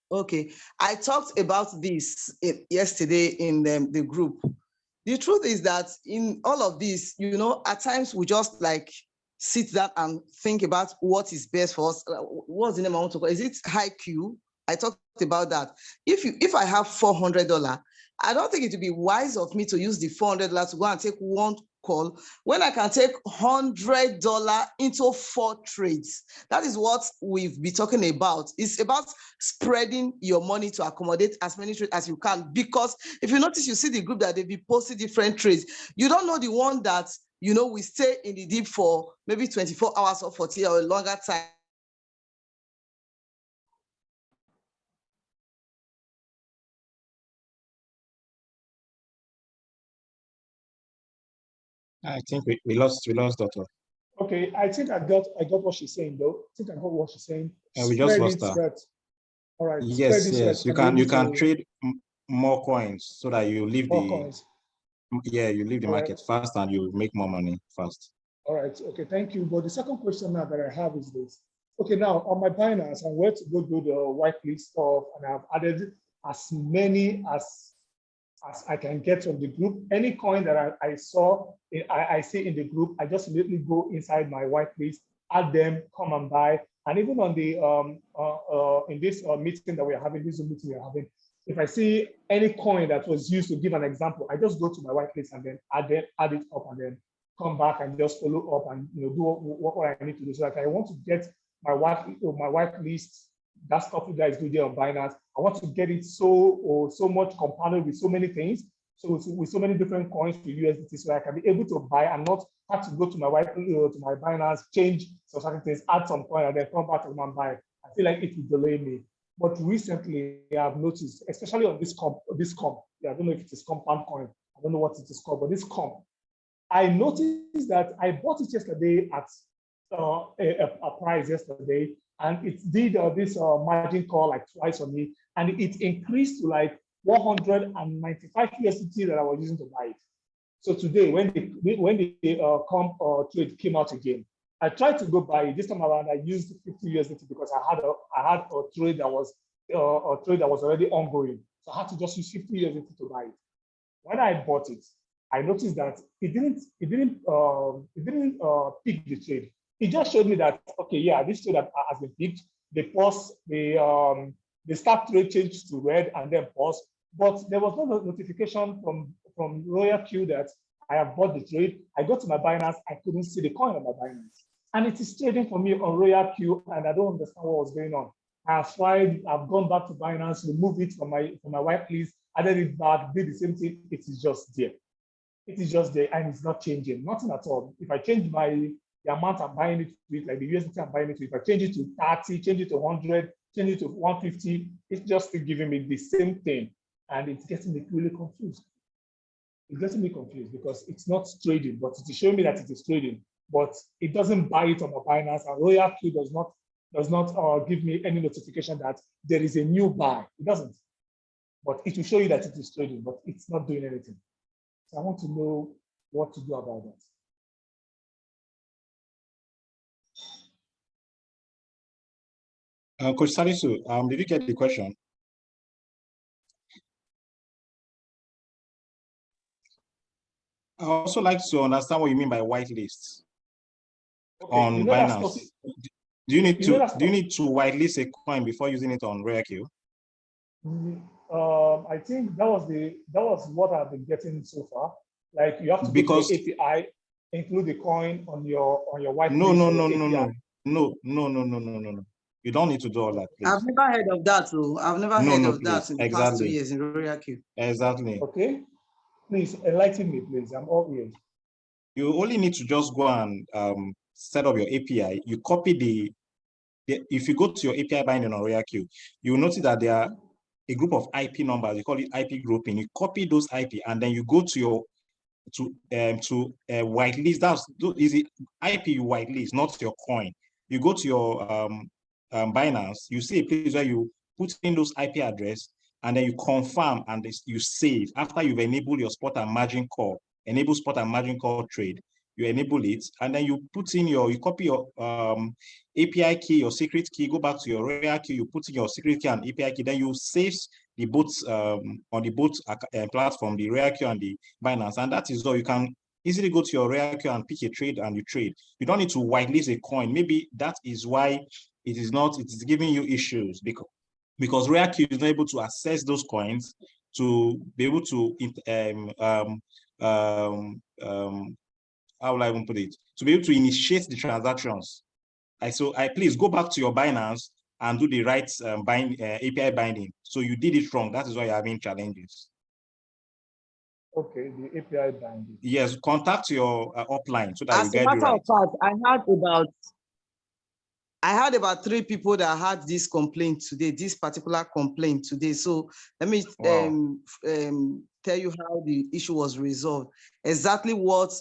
Speaker 1: Okay, I talked about this yesterday in the group. The truth is that in all of this, at times we just like sit down and think about what is best for us. What's the name I want to call? Is it high Q? I talked about that. If I have $400, I don't think it would be wise of me to use the $400 to go and take one call when I can take $100 into 4 trades. That is what we've been talking about. It's about spreading your money to accommodate as many trades as you can. Because if you notice, you see the group that they be posting different trades. You don't know the one that, we stay in the deep for maybe 24 hours or 40 or a longer time.
Speaker 4: I think we lost Doctor.
Speaker 12: Okay, I think I got what she's saying though. I think I got what she's saying.
Speaker 4: We just lost her.
Speaker 12: All right.
Speaker 4: Yes. You can trade more coins so that you leave
Speaker 12: coins.
Speaker 4: You leave the market fast and you make more money fast.
Speaker 12: All right. Okay. Thank you. But the second question now that I have is this. Okay. Now on my Binance, I went to go do the whitelist stuff, and I've added as many as I can get from the group. Any coin that I see in the group, I just immediately go inside my whitelist, add them, come and buy. And even on the in this meeting that we're having, this meeting we're having, if I see any coin that was used to give an example, I just go to my whitelist and then add it up and then come back and just follow up and do what I need to do. So like I want to get my wife list, that stuff you guys do there on Binance. I want to get it so much compounded with so many things. So with so many different coins to USDT, so I can be able to buy and not have to go to my wife to my Binance, change some certain things, add some coin, and then come back and buy. I feel like it will delay me. But recently, I've noticed, especially on this comp, I don't know if it is compound coin. I don't know what it is called, but this comp, I noticed that I bought it yesterday at a price yesterday, and it did this margin call like twice on me, and it increased to like 195 USDT that I was using to buy it. So today, when the comp trade came out again, I tried to go buy it. This time around, I used 50 USDT because I had a trade that was already ongoing. So I had to just use 50 USDT to buy it. When I bought it, I noticed that it didn't pick the trade. It just showed me that, okay, yeah, this trade has been picked. They pause, the start trade changed to red and then pause. But there was no notification from Royalq that I have bought the trade. I go to my Binance, I couldn't see the coin on my Binance. And it is trading for me on Royalq, and I don't understand what was going on. I've tried, I've gone back to Binance, removed it from my whitelist, added it back, did the same thing. It is just there. It is just there, and it's not changing, nothing at all. If I change the amount I'm buying it with, like the USDT I'm buying it with, if I change it to 30, change it to 100, change it to 150, it's just still giving me the same thing. And it's getting me really confused. It's getting me confused because it's not trading, but it is showing me that it is trading, but it doesn't buy it on my Binance, and Royalq does not give me any notification that there is a new buy. It doesn't. But it will show you that it is trading, but it's not doing anything. So I want to know what to do about that.
Speaker 4: Coach Salisu, did you get the question? I also like to understand what you mean by whitelist on Binance. Do you need to whitelist a coin before using it on Royalq?
Speaker 12: I think that was what I've been getting so far. Like you have to go to the API, include the coin on your whitelist.
Speaker 4: No. You don't need to do all that, please.
Speaker 1: I've never heard of that, though. I've never heard of that in the past 2 years in Royalq.
Speaker 4: Exactly.
Speaker 12: Okay. Please enlighten me, please. I'm all ears.
Speaker 4: You only need to just go and set up your API. You copy if you go to your API binding on Royalq, you will notice that there are a group of IP numbers. You call it IP grouping. You copy those IP, and then you go to your whitelist. That's easy. IP you whitelist, not your coin. You go to your Binance. You see a place where you put in those IP address, and then you confirm and you save after you've enabled your spot and margin call. Enable spot and margin call trade. You enable it, and then you put in you copy your API key, your secret key, go back to your Royalq, you put in your secret key and API key, then you save the both on the both platform, the Royalq and the Binance, and that is all. You can easily go to your Royalq and pick a trade and you trade. You don't need to whitelist a coin. Maybe that is why it is giving you issues because Royalq is not able to access those coins to be able to how will I even put it? To be able to initiate the transactions. So please go back to your Binance and do the right API binding. So you did it wrong. That is why you're having challenges.
Speaker 12: Okay, the API binding.
Speaker 4: Yes, contact your upline so that
Speaker 1: As
Speaker 4: you get it right.
Speaker 1: I had about 3 people that had this complaint today, this particular complaint today. So let me tell you how the issue was resolved. Exactly what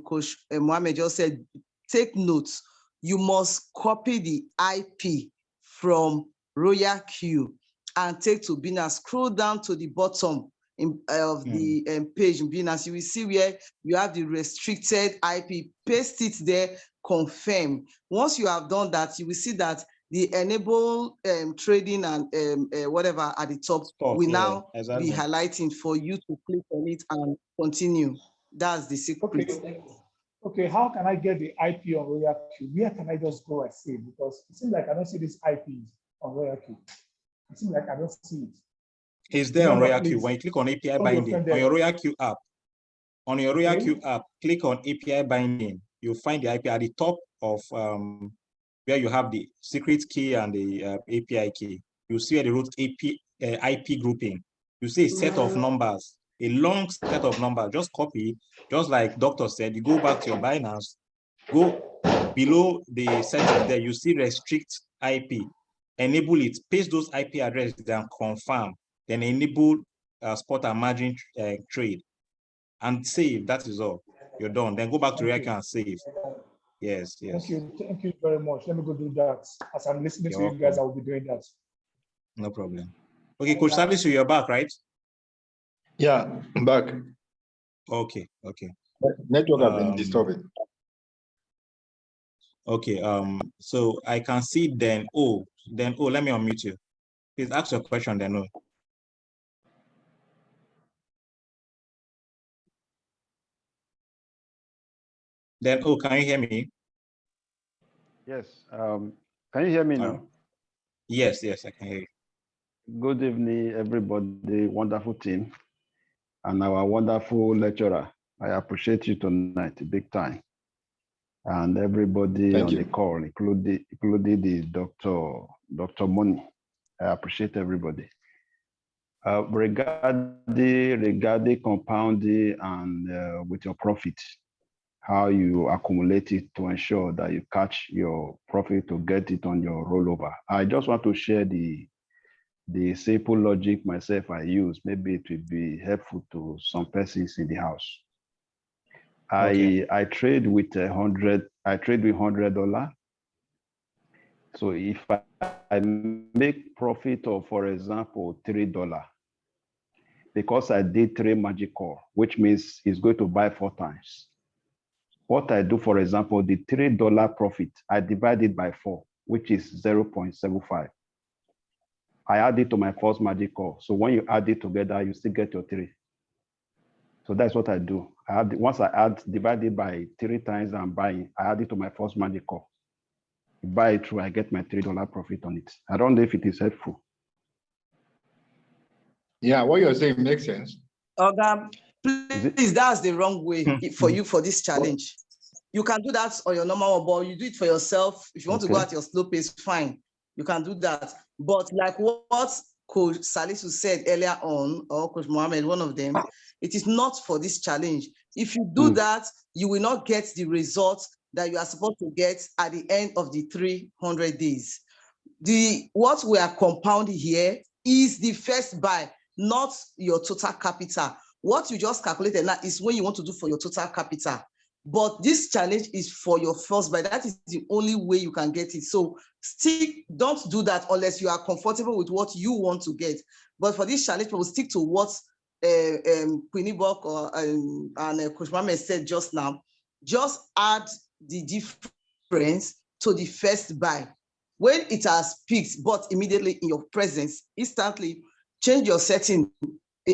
Speaker 1: Coach Mohammed just said. Take notes. You must copy the IP from Royalq and take to Binance. Scroll down to the bottom of the page in Binance. You will see where you have the restricted IP. Paste it there. Confirm. Once you have done that, you will see that the enable trading and whatever at the top will now be highlighting for you to click on it and continue. That's the secret.
Speaker 12: Okay, how can I get the IP on Royalq? Where can I just go and see it? Because it seems like I don't see this IP on Royalq. It seems like I don't see it.
Speaker 4: It's there on Royalq. When you click on API binding on your Royalq app, On your Royalq app, click on API binding. You'll find the IP at the top of where you have the secret key and the API key. You see the root IP grouping. You see a set of numbers, a long set of numbers. Just copy, just like Doctor said. You go back to your Binance, go below the settings there. You see restrict IP. Enable it. Paste those IP addresses and confirm. Then enable spot and margin trade. And save. That is all. You're done. Then go back to Royalq and save. Yes, yes.
Speaker 12: Thank you very much. Let me go do that. As I'm listening to you guys, I will be doing that.
Speaker 4: No problem. Okay, Coach Salisu, you're back, right?
Speaker 5: Yeah, I'm back.
Speaker 4: Okay, okay.
Speaker 5: Network have been disturbing.
Speaker 4: Okay, so I can see let me unmute you. Please ask your question, then. Then, can you hear me?
Speaker 13: Yes. Can you hear me now?
Speaker 4: Yes, yes, I can hear you.
Speaker 13: Good evening, everybody. Wonderful team. And our wonderful lecturer. I appreciate you tonight, big time. And everybody on the call, including the Dr. Money. I appreciate everybody. Regarding compounding and with your profit, how you accumulate it to ensure that you catch your profit to get it on your rollover. I just want to share the simple logic myself I use. Maybe it will be helpful to some persons in the house. I trade with $100. So if I make profit of, for example, $3, because I did 3 magic call, which means it's going to buy 4 times. What I do, for example, the $3 profit, I divide it by 4, which is 0.75. I add it to my first magic call. So when you add it together, you still get your 3. So that's what I do. Once I divide it by 3 times I'm buying, I add it to my first magic call. You buy it through, I get my $3 profit on it. I don't know if it is helpful.
Speaker 5: Yeah, what you're saying makes sense.
Speaker 1: Please, that's the wrong way for you for this challenge. You can do that on your normal, but you do it for yourself. If you want to go at your slow pace, fine. You can do that. But like what Coach Salisu said earlier on, or Coach Mohammed, one of them, it is not for this challenge. If you do that, you will not get the results that you are supposed to get at the end of the 300 days. What we are compounding here is the first buy, not your total capital. What you just calculated now is when you want to do for your total capital. But this challenge is for your first buy. That is the only way you can get it. So don't do that unless you are comfortable with what you want to get. But for this challenge, we'll stick to what Queenie Buck and Coach Mohammed said just now. Just add the difference to the first buy. When it has peaked, but immediately in your presence, instantly change your setting,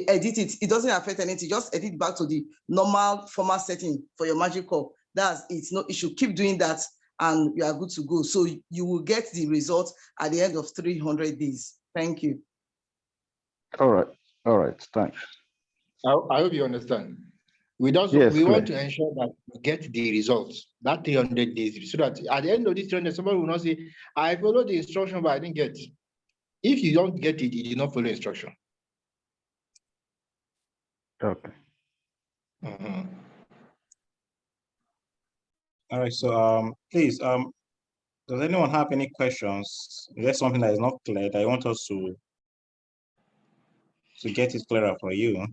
Speaker 1: edit it. It doesn't affect anything. Just edit back to the normal format setting for your magic call. That's it. No issue. Keep doing that and you are good to go. So you will get the result at the end of 300 days. Thank you.
Speaker 13: All right. Thanks.
Speaker 5: I hope you understand. We want to ensure that we get the results, that 300 days, so that at the end of this 300, somebody will not say, I followed the instruction, but I didn't get it. If you don't get it, you did not follow instruction.
Speaker 13: Okay.
Speaker 4: All right, so please, does anyone have any questions? Is there something that is not clear that I want us to get it clearer for you?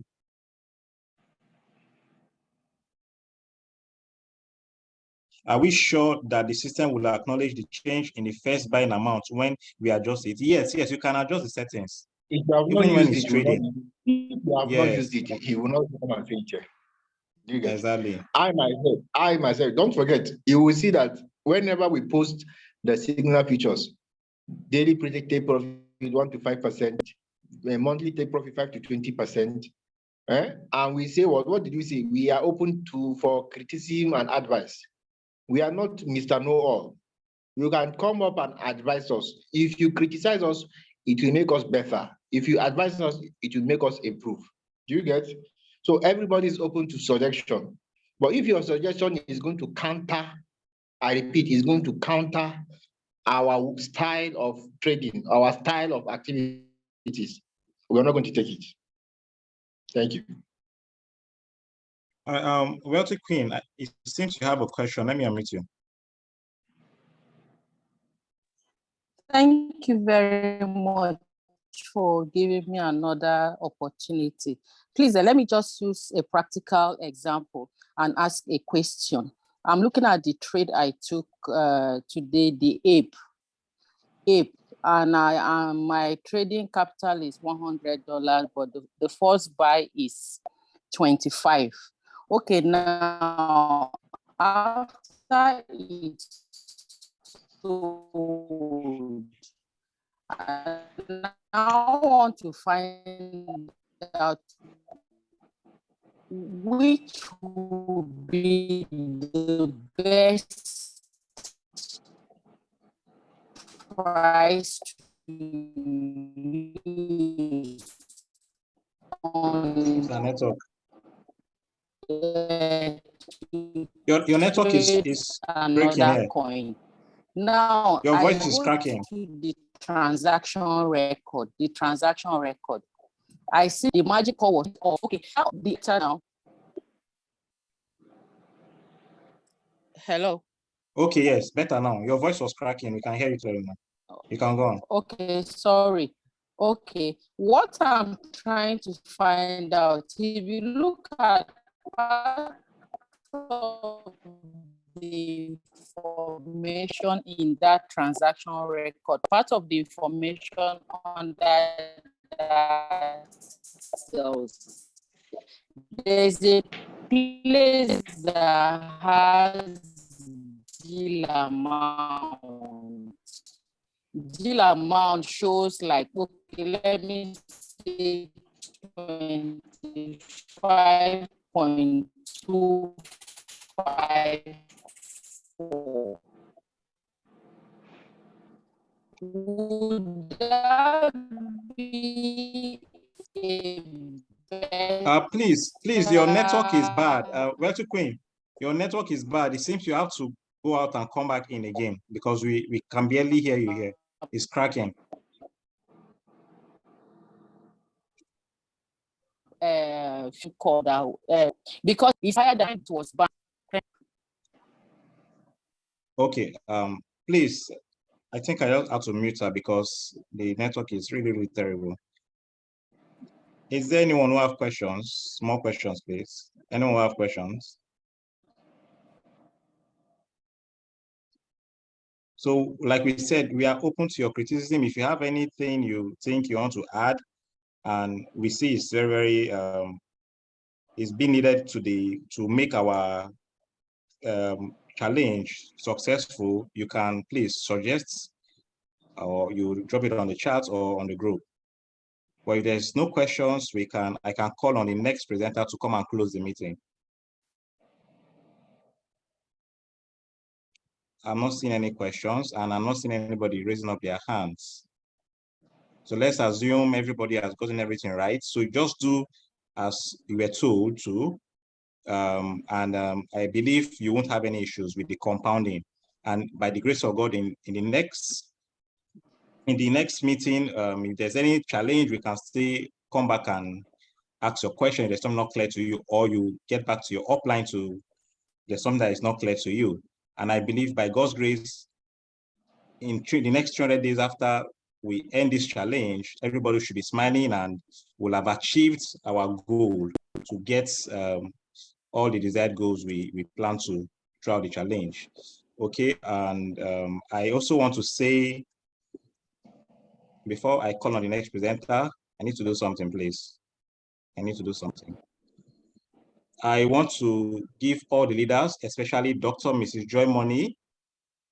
Speaker 4: Are we sure that the system will acknowledge the change in the first buying amount when we adjust it? Yes, you can adjust the settings.
Speaker 5: If you have not used it, not used it, he will not come and feature. Do you get
Speaker 4: exactly?
Speaker 5: It? I myself, don't forget, you will see that whenever we post the signal features, daily predicted profit 1 to 5%, monthly take profit 5 to 20%. And we say, what did we say? We are open for criticism and advice. We are not Mr. Know-all. You can come up and advise us. If you criticize us, it will make us better. If you advise us, it will make us improve. Do you get? So everybody is open to suggestion. But if your suggestion is going to counter, I repeat, is going to counter our style of trading, our style of activities, we're not going to take it. Thank you.
Speaker 4: Royalq Queen, it seems you have a question. Let me unmute you.
Speaker 8: Thank you very much for giving me another opportunity. Please, let me just use a practical example and ask a question. I'm looking at the trade I took today, the ape, and my trading capital is $100, but the first buy is 25. Okay, now after it's sold, I now want to find out which would be the best price to use on
Speaker 4: the network. Your network is breaking here.
Speaker 8: Coin. Now
Speaker 4: your voice is cracking.
Speaker 8: To the transaction record. I see the magical was off. Okay, how the now? Hello.
Speaker 4: Okay, yes, better now. Your voice was cracking. We can hear you clearly now. You can go on.
Speaker 8: Okay, sorry. Okay, what I'm trying to find out, if you look at part of the information in that transaction record, part of the information on that cells, there's a place that has deal amount. Deal amount shows like, okay, let me say 25.254. Would that be a
Speaker 4: please, your network is bad. Royalq Queen, your network is bad. It seems you have to go out and come back in again because we can barely hear you here. It's cracking.
Speaker 8: Called out because if I had done it was bad.
Speaker 4: Okay, please, I think I just have to mute her because the network is really, really terrible. Is there anyone who have questions? More questions, please. Anyone who have questions? So, like we said, we are open to your criticism. If you have anything you think you want to add, and we see it's very, it's been needed to make our challenge successful, you can please suggest, or you drop it on the chat or on the group. But if there's no questions, I can call on the next presenter to come and close the meeting. I'm not seeing any questions, and I'm not seeing anybody raising up their hands. So let's assume everybody has gotten everything right. So just do as you were told to, I believe you won't have any issues with the compounding. And by the grace of God, in the next meeting, if there's any challenge, we can still come back and ask your question if there's something not clear to you, or you get back to your upline to there's something that is not clear to you. And I believe by God's grace, in the next 300 days after we end this challenge, everybody should be smiling and we'll have achieved our goal to get all the desired goals we plan to throughout the challenge. Okay, and I also want to say, before I call on the next presenter, I need to do something, please. I need to do something. I want to give all the leaders, especially Dr. Mrs. Joy Money,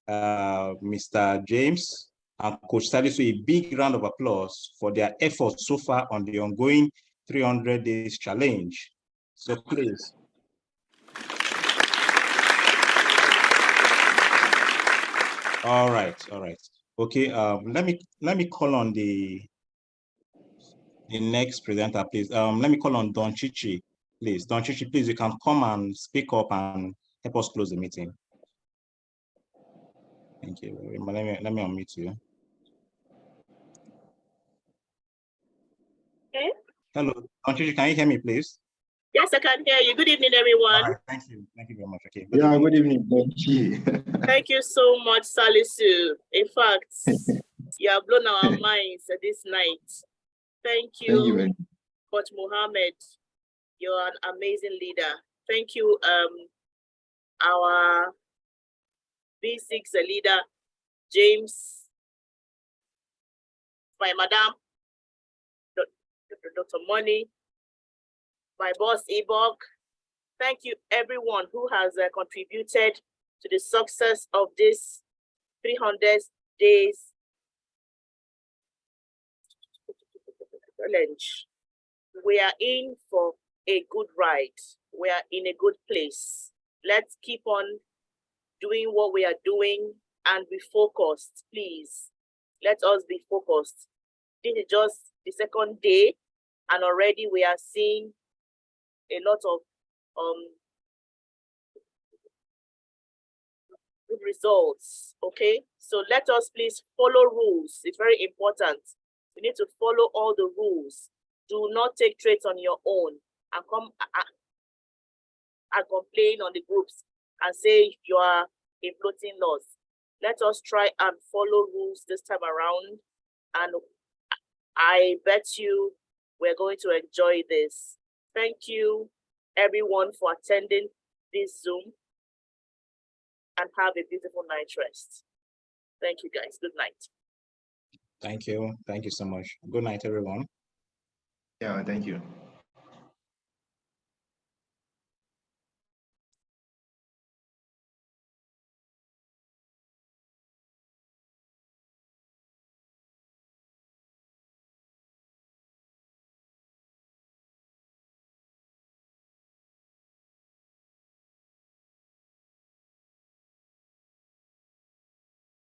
Speaker 4: Mr. James, and Coach Salisu, a big round of applause for their efforts so far on the ongoing 300 days challenge. So please. All right. Okay, let me call on the next presenter, please. Let me call on Don Chichi. Please, Don Chichi, please, you can come and speak up and help us close the meeting. Thank you. Let me unmute you.
Speaker 14: Okay.
Speaker 4: Hello, Don Chichi, can you hear me, please?
Speaker 14: Yes, I can hear you. Good evening, everyone.
Speaker 4: All right, thank you. Thank you very much. Okay.
Speaker 5: Good evening, Benji.
Speaker 14: Thank you so much, Salisu. In fact, you have blown our minds this night. Thank you,
Speaker 5: very much.
Speaker 14: Coach Mohammed. You're an amazing leader. Thank you, our V6 leader, James, my madam, Dr. Money, my boss, Ebok. Thank you, everyone who has contributed to the success of this 300 days challenge. We are in for a good ride. We are in a good place. Let's keep on doing what we are doing and be focused, please. Let us be focused. This is just the second day, and already we are seeing a lot of good results. Okay, so let us please follow rules. It's very important. You need to follow all the rules. Do not take trades on your own and come and complain on the groups and say you are a floating loss. Let us try and follow rules this time around, and I bet you we're going to enjoy this. Thank you, everyone, for attending this Zoom, and have a beautiful night rest. Thank you, guys. Good night.
Speaker 4: Thank you. Thank you so much. Good night, everyone.
Speaker 5: Yeah, thank you.